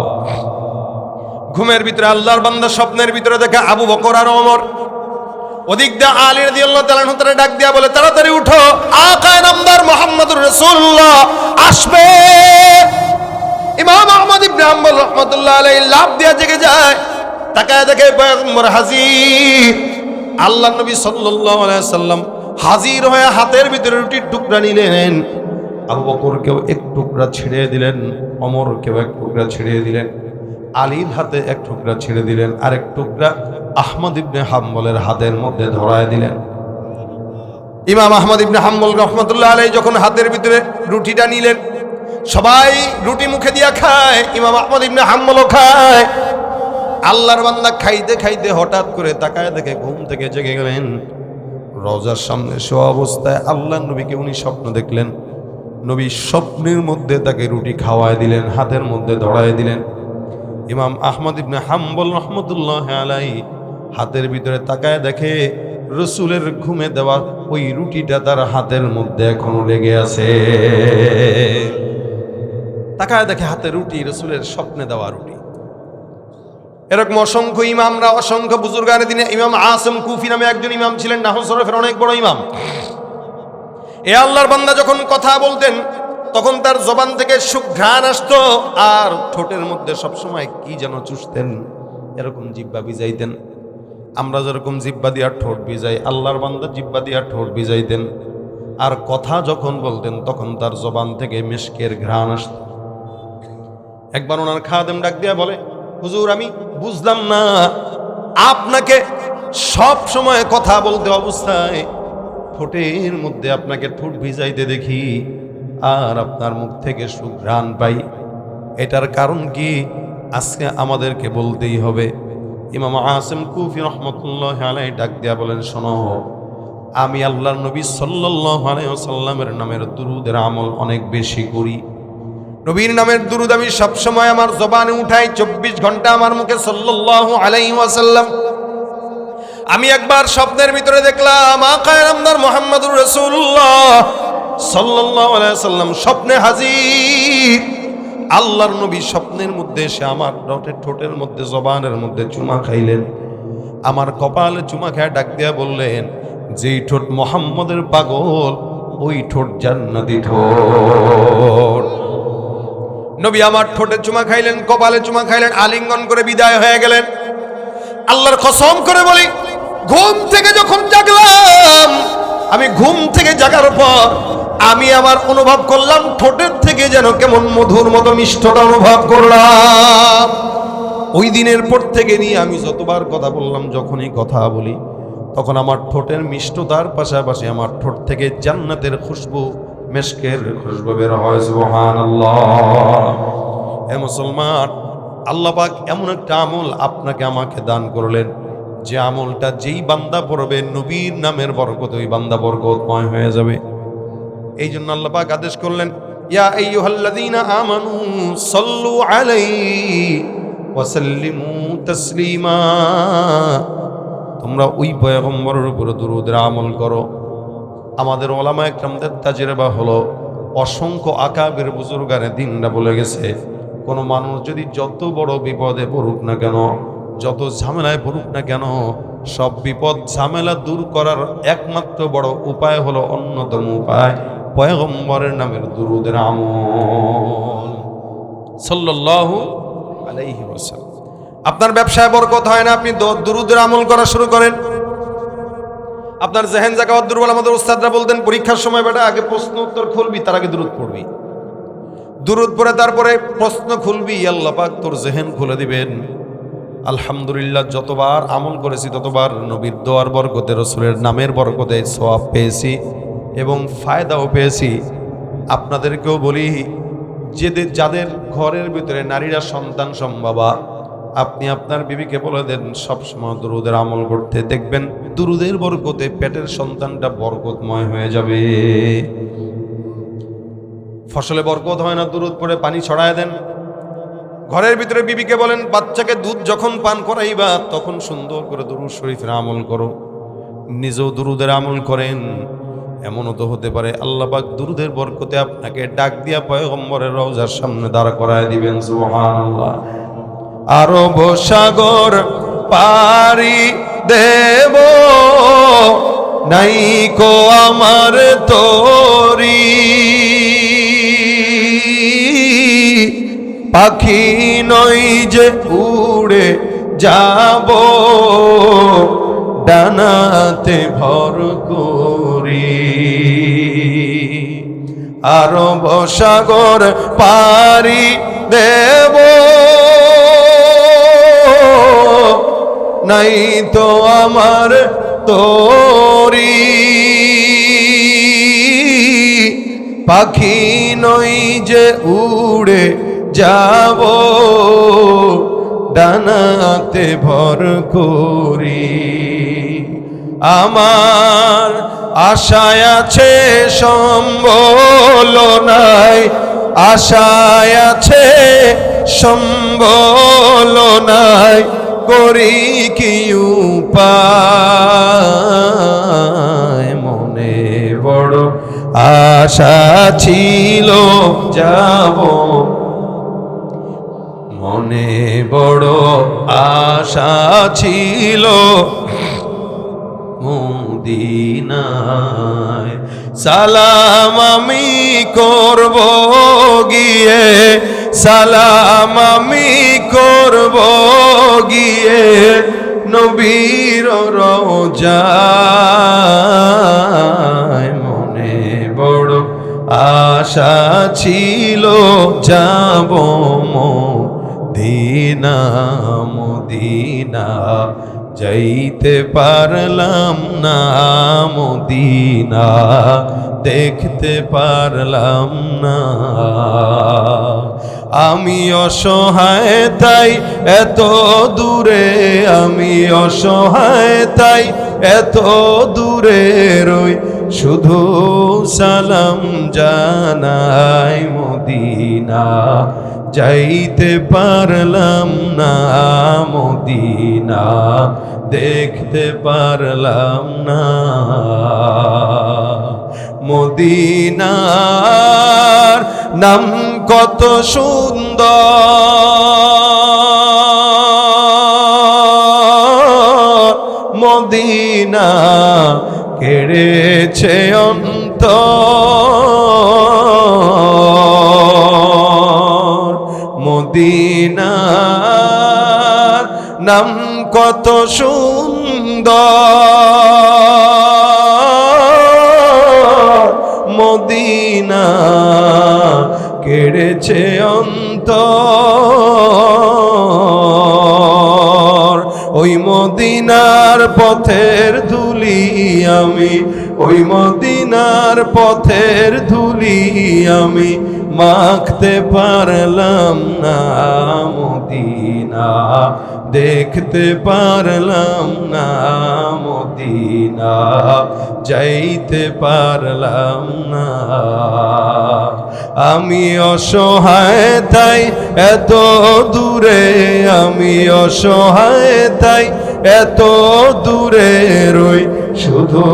ঘুমের ভিতরে আল্লাহর বান্দা স্বপ্নের ভিতরে দেখে আবু বকর আর ওমর, ওদিক দিয়ে আলী রাদিয়াল্লাহু তাআলা আনহু তারা ডাক দেয়া বলে, তাড়াতাড়ি উঠো, আকা নামদার মুহাম্মদুর রাসূলুল্লাহ আসবে। ইমাম আহমদ ইবনে হাম্বল রাহমাতুল্লাহ আলাইহি লাফ দিয়ে জেগে যায়, তাকায় দেখে পয়গম্বর হাজির। আল্লাহর নবী সাল্লাল্লাহু আলাইহি সাল্লাম হাজির হয়ে হাতের ভিতরে রুটির টুকরা নিলেন। আবু বকরকেও এক টুকরা ছিঁড়ে দিলেন, ওমরকেও এক টুকরা ছিঁড়ে দিলেন, আলীর হাতে এক টুকরা ছিঁড়ে দিলেন, আর এক টুকরা আহমদ ইবনে হাম্বলের হাতের মধ্যে ধরায় দিলেন। ইমাম আহমদ ইবনে হাম্বল রাহমাতুল্লাহ আলাইহি যখন হাতের ভিতরে রুটিটা নিলেন, সবাই রুটি মুখে দিয়া খায়, ইমাম আহমদ ইবনে হাম্বলও খায়। আল্লাহর বান্দা খাইতে খাইতে হঠাৎ করে তাকায় দেখে ঘুম থেকে জেগে গেলেন। রওজার সামনে শোয়া অবস্থায় আল্লাহর নবীকে উনি স্বপ্ন দেখলেন। নবী স্বপ্নের মধ্যে তাকে রুটি খাওয়ায় দিলেন, হাতের মধ্যে ধরায় দিলেন। ইমাম আহমদ ইবনে হাম্বল রহমতুল্লাহ আলাইহি হাতের ভিতরে তাকায় দেখে রসুলের ঘুমে দেওয়া ওই রুটিটা তার হাতের মধ্যে এখনো লেগে আছে। তাকায় দেখে হাতে রুটি, রসুলের স্বপ্নে দেওয়া রুটি। এরকম অসংখ্য ইমামরা, অসংখ্য বুজুর্গানের দিনে ইমাম আসম কুফি নামে একজন ইমাম ছিলেন, নাহু সরফের অনেক বড় ইমাম। এ আল্লাহর বান্দা যখন কথা বলতেন তখন তার জবান থেকে সুঘ্রাণ আসতো, আর ঠোঁটের মধ্যে সবসময় কি যেন চুষতেন, এরকম জিহ্বা ভিজাইতেন। আমরা যেরকম জিহ্বা দিয়া ঠোঁট ভিজাই, আল্লাহর বান্দা জিহ্বা দিয়া ঠোঁট ভিজাইতেন। আর কথা যখন বলতেন তখন তার জবান থেকে মিশকের ঘ্রাণ আসত। একবার ওনার খাদেম ডাক দিয়া বলে, হুজুর আমি বুঝলাম না, আপনাকে সব সময় কথা বলতে অবস্থায় ঠোঁটের মধ্যে আপনাকে ঠোঁট ভিজাইতে দেখি আর আপনার মুখ থেকে সুঘ্রাণ পাই, এটার কারণ কি আজকে আমাদেরকে বলতেই হবে। ইমাম আসিম কুফি রহমতুল্লাহ আলাইহি ডাক দিয়া বলেন, শোনো, আমি আল্লাহর নবী সাল্লাল্লাহু আলাইহি ওয়াসাল্লামের নামের দুরুদের আমল অনেক বেশি করি। নবীর নামের দুরুদ আমি সবসময় আমার জবানে উঠাই, 24 ঘন্টা আমার মুখে সাল্লাল্লাহু আলাইহি ওয়াসাল্লাম। আমি একবার স্বপ্নের ভিতরে দেখলাম আকায়ে নামদার মুহাম্মদুর রাসূলুল্লাহ সাল্লাল্লাহু আলাইহি ওয়াসাল্লাম স্বপ্নে হাজির। আল্লাহর নবী স্বপ্নের মধ্যে এসে আমার ঠোঁটের মধ্যে, জবানের মধ্যে চুমা খাইলেন। আমার কপালে চুমা খেয়ে ডাক দিয়া বললেন, যেই ঠোঁট মুহাম্মদের পাগল ওই ঠোঁট জান্নাতি ঠোঁট। নবী আমার ঠোঁটে চুমা খাইলেন, কপালে চুমা খাইলেন, আলিঙ্গন করে বিদায় হয়ে গেলেন। আল্লাহর কসম করে বলি, ঘুম থেকে যখন জাগলাম, আমি ঘুম থেকে জাগার পর আমি আমার অনুভব করলাম ঠোঁটের থেকে যেন কেমন মধুর মতো মিষ্টতা অনুভব করলাম। ওই দিনের পর থেকে নিয়ে আমি যতবার কথা বললাম, যখনই কথা বলি তখন আমার ঠোঁটের মিষ্টতার পাশাপাশি আমার ঠোঁট থেকে জান্নাতের খুশবু, মেশকের খুশবু বের হয়। সুবহানাল্লাহ। হে মুসলমান, আল্লাহ পাক এমন একটা আমল আপনাকে আমাকে দান করলেন, যে আমলটা যেই বান্দা পড়বে নবীর নামের বরকত ওই বান্দা বরকতময় হয়ে যাবে। এই জন্য আল্লাহ পাক আদেশ করলেন, ইয়া আইয়ুহাল্লাযীনা আমানু সাল্লু আলাইহি ওয়া সাল্লিমু তাসলিমা। তোমরা ওই পয়গম্বরের উপর দুরূদের আমল করো। আমাদের ওলামা একরামদের তাজরিবা হলো, অসংখ্য আকাবের বুজুর্গানে দিনরা বলে গেছে, কোনো মানুষ যদি যত বড় বিপদে পড়ুক না কেন, যত ঝামেলায় পড়ুক না কেন, সব বিপদ ঝামেলা দূর করার একমাত্র বড় উপায় হলো, অন্যতম উপায় পয়গম্বরের নামের দুরূদের আমল সাল্লাল্লাহু আলাইহি ওয়াসাল্লাম। আপনার ব্যবসায় বরকত হয় না, আপনি দুরূদের আমল করা শুরু করেন। আপনার জেহেন জাকাত দুর্বল, আমাদের উস্তাদরা বলতেন পরীক্ষার সময় বেটা আগে প্রশ্ন উত্তর খুলবি, তার আগে দুরূদ পড়বি, দুরূদ পড়ে তারপরে প্রশ্ন খুলবি, আল্লাহ পাক তোর জেহেন খুলে দিবেন। আলহামদুলিল্লাহ, যতবার আমল করেছি ততবার নবীর দোয়ার বরকতে, রাসূলের নামের বরকতে সওয়াব পেয়েছি এবং ফায়দাও পেয়েছি। আপনাদেরকেও বলি, যাদের ঘরের ভিতরে নারীরা সন্তান সম্ভবা, আপনি আপনার বিবিকে বলে দেন সবসময় দুরূদের আমল করতে, দেখবেন দুরূদের বরকতে পেটের সন্তানটা বরকতময় হয়ে যাবে। ফসলে বরকত হয় না, দুরূদ পড়ে পানি ছড়ায় দেন। ঘরের ভিতরে বিবিকে বলেন, বাচ্চাকে দুধ যখন পান করাইবা তখন সুন্দর করে দুরূদ শরীফের আমল করো, নিজেও দুরূদের আমল করেন। এমনও তো হতে পারে আল্লাহ পাক দুরূদের বরকতে আপনাকে ডাক দিয়া পয়গম্বরের রওজার সামনে দাঁড় করায় দিবেন। সুবহানাল্লাহ। আরব সাগর পারি দেব, নাইকো আমার তরি, পাখি নই যে উড়ে যাব, ডানাতে ভর করি। আরব সাগর পারি দেব, নাই তো আমার তরি, পাখি নই যে উড়ে যাব, ডানাতে ভর করি। আমার আশায় আছে সম্বল নাই, আশায় আছে সম্বল নাই, করি কি উপায়। মনে বড় আশা ছিল যাব, মনে বড় আশা ছিল মদিনায়। সালাম আমি করব গিয়ে, সালাম আমি করব গিয়ে, নবীর রওজায়। মনে বড় আশা ছিল যাব মদিনা, মদিনা যাইতে পারলাম না, মদিনা দেখতে পারলাম না। আমি অসহায় তাই এত দূরে, আমি অসহায় তাই এত দূরে রই, শুধু সালাম জানাই মদিনা, যাইতে পারলাম না, মদিনা দেখতে পারলাম না। মদিনার নাম কত সুন্দর, মদিনা কেড়েছে অন্তর। মদিনার নাম কত সুন্দর, মদিনা কেড়েছে অন্তর। ওই মদিনার পথের ধুলি আমি, ওই মদিনার পথের ধুলি আমি মাখতে পারলাম না, মদিনা দেখতে পারলাম না, মদিনা যাইতে পারলাম না। আমি অসহায় তাই এত দূরে, আমি অসহায় তাই এত দূরে রই, শুধু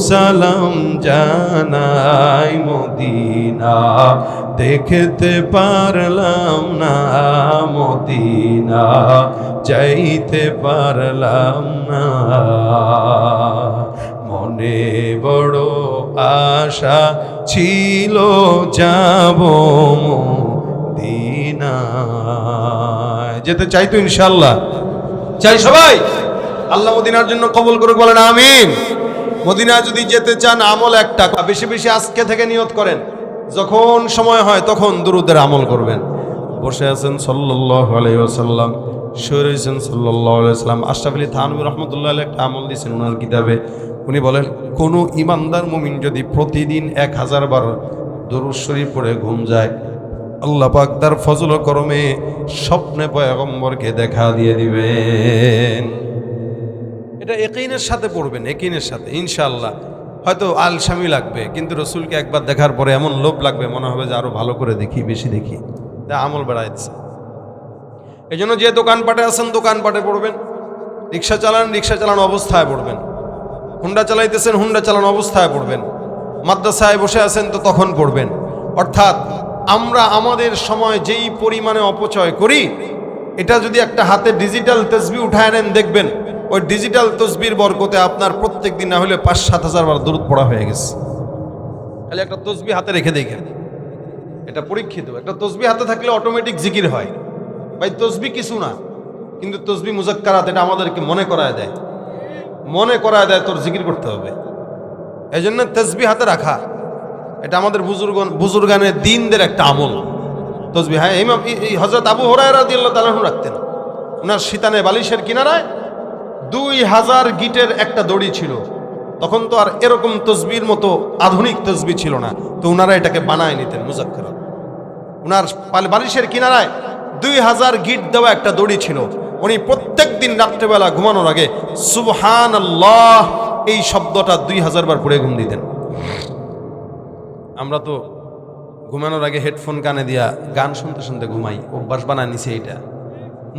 সালাম জানাই, মদিনা দেখতে পারলাম না, মদিনা যাইতে পারলাম না। মনে বড় আশা ছিল যাব মদিনায়, যেতে চাই তো ইনশাআল্লাহ, চাই সবাই। আল্লাহ মদিনার জন্য কবুল করুক, বলেন আমিন। মদিনা যদি যেতে চান আমল একটা, বেশি বেশি আজকে থেকে নিয়ত করেন, যখন সময় হয় তখন দুরূদের আমল করবেন। বসে আছেন সাল্লাল্লাহু আলাইহি ওয়াসাল্লাম, শুয়ে রয়েছেন সাল্লাল্লাহু আলাইহি ওয়াসাল্লাম। আশরাফ আলী থানভী রাহমাতুল্লাহ আলাইহি একটা আমল দিয়েছেন ওনার কিতাবে। উনি বলেন, কোনো ইমানদার মুমিন যদি প্রতিদিন 1000 বার দরুদ শরীফ পড়ে ঘুম যায়, আল্লাহ পাক তার ফজল করমে স্বপ্নে পয়গম্বরকে দেখা দিয়ে দিবেন। এটা ইয়াকিনের সাথে পড়বেন, ইয়াকিনের সাথে ইনশাআল্লাহ। হয়তো আলসামি লাগবে, কিন্তু রসুলকে একবার দেখার পরে এমন লোভ লাগবে, মনে হবে যে আরো ভালো করে দেখি, বেশি দেখি, তা আমল বেড়াইছে। এই জন্য যে দোকানপাটে আছেন দোকানপাটে পড়বেন, রিক্সা চালান অবস্থায় পড়বেন, হুন্ডা চালাইতেছেন হুন্ডা চালানো অবস্থায় পড়বেন, মাদ্রাসায় বসে আছেন তো তখন পড়বেন। অর্থাৎ আমরা আমাদের সময় যেই পরিমাণে অপচয় করি, এটা যদি একটা হাতে ডিজিটাল তসবিহ উঠায় নেন, দেখবেন ওই ডিজিটাল তসবির বরকতে আপনার প্রত্যেক দিন না হলে 5-7 হাজার বার দরুদ পড়া হয়ে গেছে। খালি একটা তসবিহ হাতে রেখে দেখেন, এটা পরীক্ষিত। একটা তসবিহ হাতে থাকলে অটোমেটিক জিকির হয়। ভাই তসবিহ কিছু না, কিন্তু তসবিহ মুজাক্কারাত এটা আমাদেরকে মনে করায় দেয় তোর জিকির করতে হবে। এই জন্য তসবিহ হাতে রাখা এটা আমাদের বুজুর্গানের দিনদের একটা আমল। তসবিহ, হ্যাঁ, এই হযরত আবু হুরায়রা রাদিয়াল্লাহু তাআলা রাখতেন। ওনার শীতানে বালিশের কিনারায় 2000 গিটের একটা দড়ি ছিল। তখন তো আর এরকম তসবির মতো আধুনিক তসবিহ ছিল না, তো ওনারা এটাকে বানায় নিতেন মুজাক্কারাত। ওনার বালিশের কিনারায় 2000 গিট দেওয়া একটা দড়ি ছিল। উনি প্রত্যেক দিন রাত্রেবেলা ঘুমানোর আগে সুবহানাল্লাহ এই শব্দটা 2000 বার পড়ে ঘুম দিতেন। আমরা তো ঘুমানোর আগে হেডফোন কানে দিয়া গান শুনতে শুনতে ঘুমাই, অভ্যাস বানায় নিছে এইটা।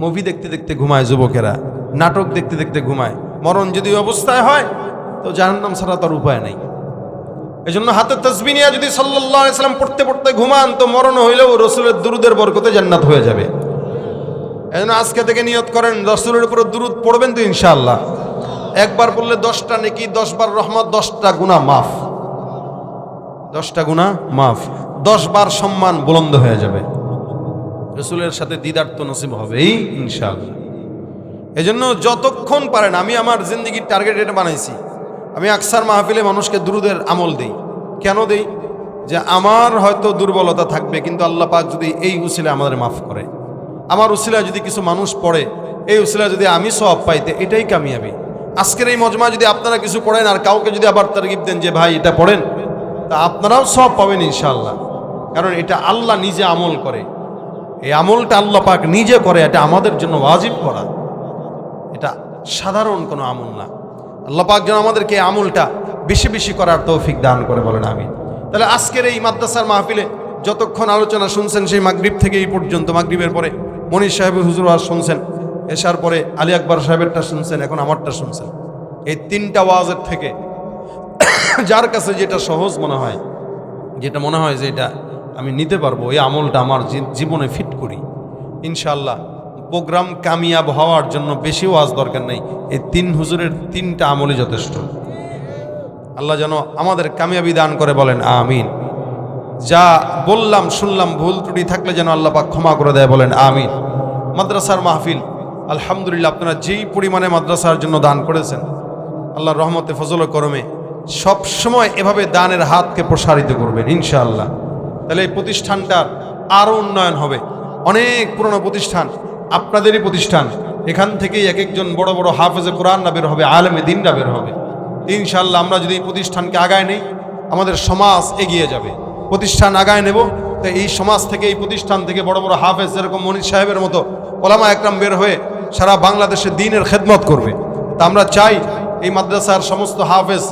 মুভি দেখতে দেখতে ঘুমায় যুবকেরা, নাটক দেখতে দেখতে ঘুমায়। মরণ যদি অবস্থায় হয় তো জাহান্নাম ছাড়া তার উপায় নাই। এই জন্য হাতে তাসবিহ নিয়ে যদি সাল্লাল্লাহু আলাইহি সাল্লাম পড়তে পড়তে ঘুমান, তো মরণ হইলেও রসুলের দুরুদের বরকতে জান্নাত হয়ে যাবে। এই জন্য আজকে থেকে নিয়ত করেন, রসুলের উপর দুরুদ পড়বেন তো ইনশাআল্লাহ। একবার পড়লে 10টা নেকি, 10 বার রহমত, 10টা গুনাহ মাফ, 10টা গুনাহ মাফ, 10 বার সম্মান বুলন্দ হয়ে যাবে। রসুলের সাথে দিদার তো নসিব হবেই ইনশাআল্লাহ। এই জন্য যতক্ষণ পারেন, আমি আমার জিন্দগির টার্গেট এটা বানাইছি, আমি আকসার মাহফিলে মানুষকে দুরুদের আমল দেই। কেন দেই? যে আমার হয়তো দুর্বলতা থাকবে, কিন্তু আল্লাহ পাক যদি এই উসিলা আমাদের মাফ করে, আমার উসিলা যদি কিছু মানুষ পড়ে, এই উসিলা যদি আমি সওয়াব পাইতে, এটাই কামিয়াবি। আজকের এই মজমা যদি আপনারা কিছু পড়েন আর কাউকে যদি আবার তারগিব দেন যে ভাই এটা পড়েন, তা আপনারাও সওয়াব পাবেন ইনশাআল্লাহ। কারণ এটা আল্লাহ নিজে আমল করে, এই আমলটা আল্লাহ পাক নিজে করে, এটা আমাদের জন্য ওয়াজিব করা, এটা সাধারণ কোনো আমল না। আল্লাহ পাক যেন আমাদেরকে এই আমলটা বেশি বেশি করার তৌফিক দান করে, বলেন আমিন। তাহলে আজকের এই মাদ্রাসার মাহফিলে যতক্ষণ আলোচনা শুনছেন, সেই মাগরিব থেকে এই পর্যন্ত, মাগরিবের পরে মনির সাহেবের হুজুর ওয়াজ শুনছেন, এশার পরে আলী আকবর সাহেবেরটা শুনছেন, এখন আমারটা শুনছেন। এই 3টা ওয়াজের থেকে যার কাছে যেটা সহজ মনে হয়, যেটা মনে হয় যে এটা আমি নিতে পারবো, এই আমলটা আমার জীবনে ফিট করি, ইনশাআল্লাহ প্রোগ্রাম কামিয়াব হওয়ার জন্য বেশি ওয়াজ দরকার নেই। এই 3 হুজুরের 3টা আমলই যথেষ্ট। আল্লাহ যেন আমাদের কামিয়াবি দান করে, বলেন আমিন। যা বললাম শুনলাম ভুল ত্রুটি থাকলে যেন আল্লাহ পাক ক্ষমা করে দেয়, বলেন আমিন। মাদ্রাসার মাহফিল আলহামদুলিল্লাহ, আপনারা যেই পরিমাণে মাদ্রাসার জন্য দান করেছেন, আল্লাহর রহমতে ফজল করমে সবসময় এভাবে দানের হাতকে প্রসারিত করবেন ইনশাআল্লাহ। তাহলে এই প্রতিষ্ঠানটার আরও উন্নয়ন হবে। অনেক পুরনো প্রতিষ্ঠান, আপনাদেরই প্রতিষ্ঠান, এখান থেকেই এক একজন বড় বড় হাফেজে কোরআন না বের হবে, আলেমে দিন না বের হবে। ইনশাআল্লাহ আমরা যদি এই প্রতিষ্ঠানকে আগায় নেই, আমাদের সমাজ এগিয়ে যাবে। প্রতিষ্ঠান আগায় নেব, তো এই সমাজ থেকে, এই প্রতিষ্ঠান থেকে বড় বড় হাফেজ যেরকম মনির সাহেবের মতো ওলামা একরাম বের হয়ে সারা বাংলাদেশে দ্বীনের খেদমত করবে। তা আমরা চাই এই মাদ্রাসার সমস্ত হাফেজ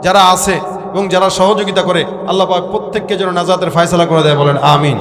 যারা আছে এবং যারা সহযোগিতা করে, আল্লাহ পাক প্রত্যেককে যেন নাজাতের ফয়সালা করে দেয়, বলেন আমিন।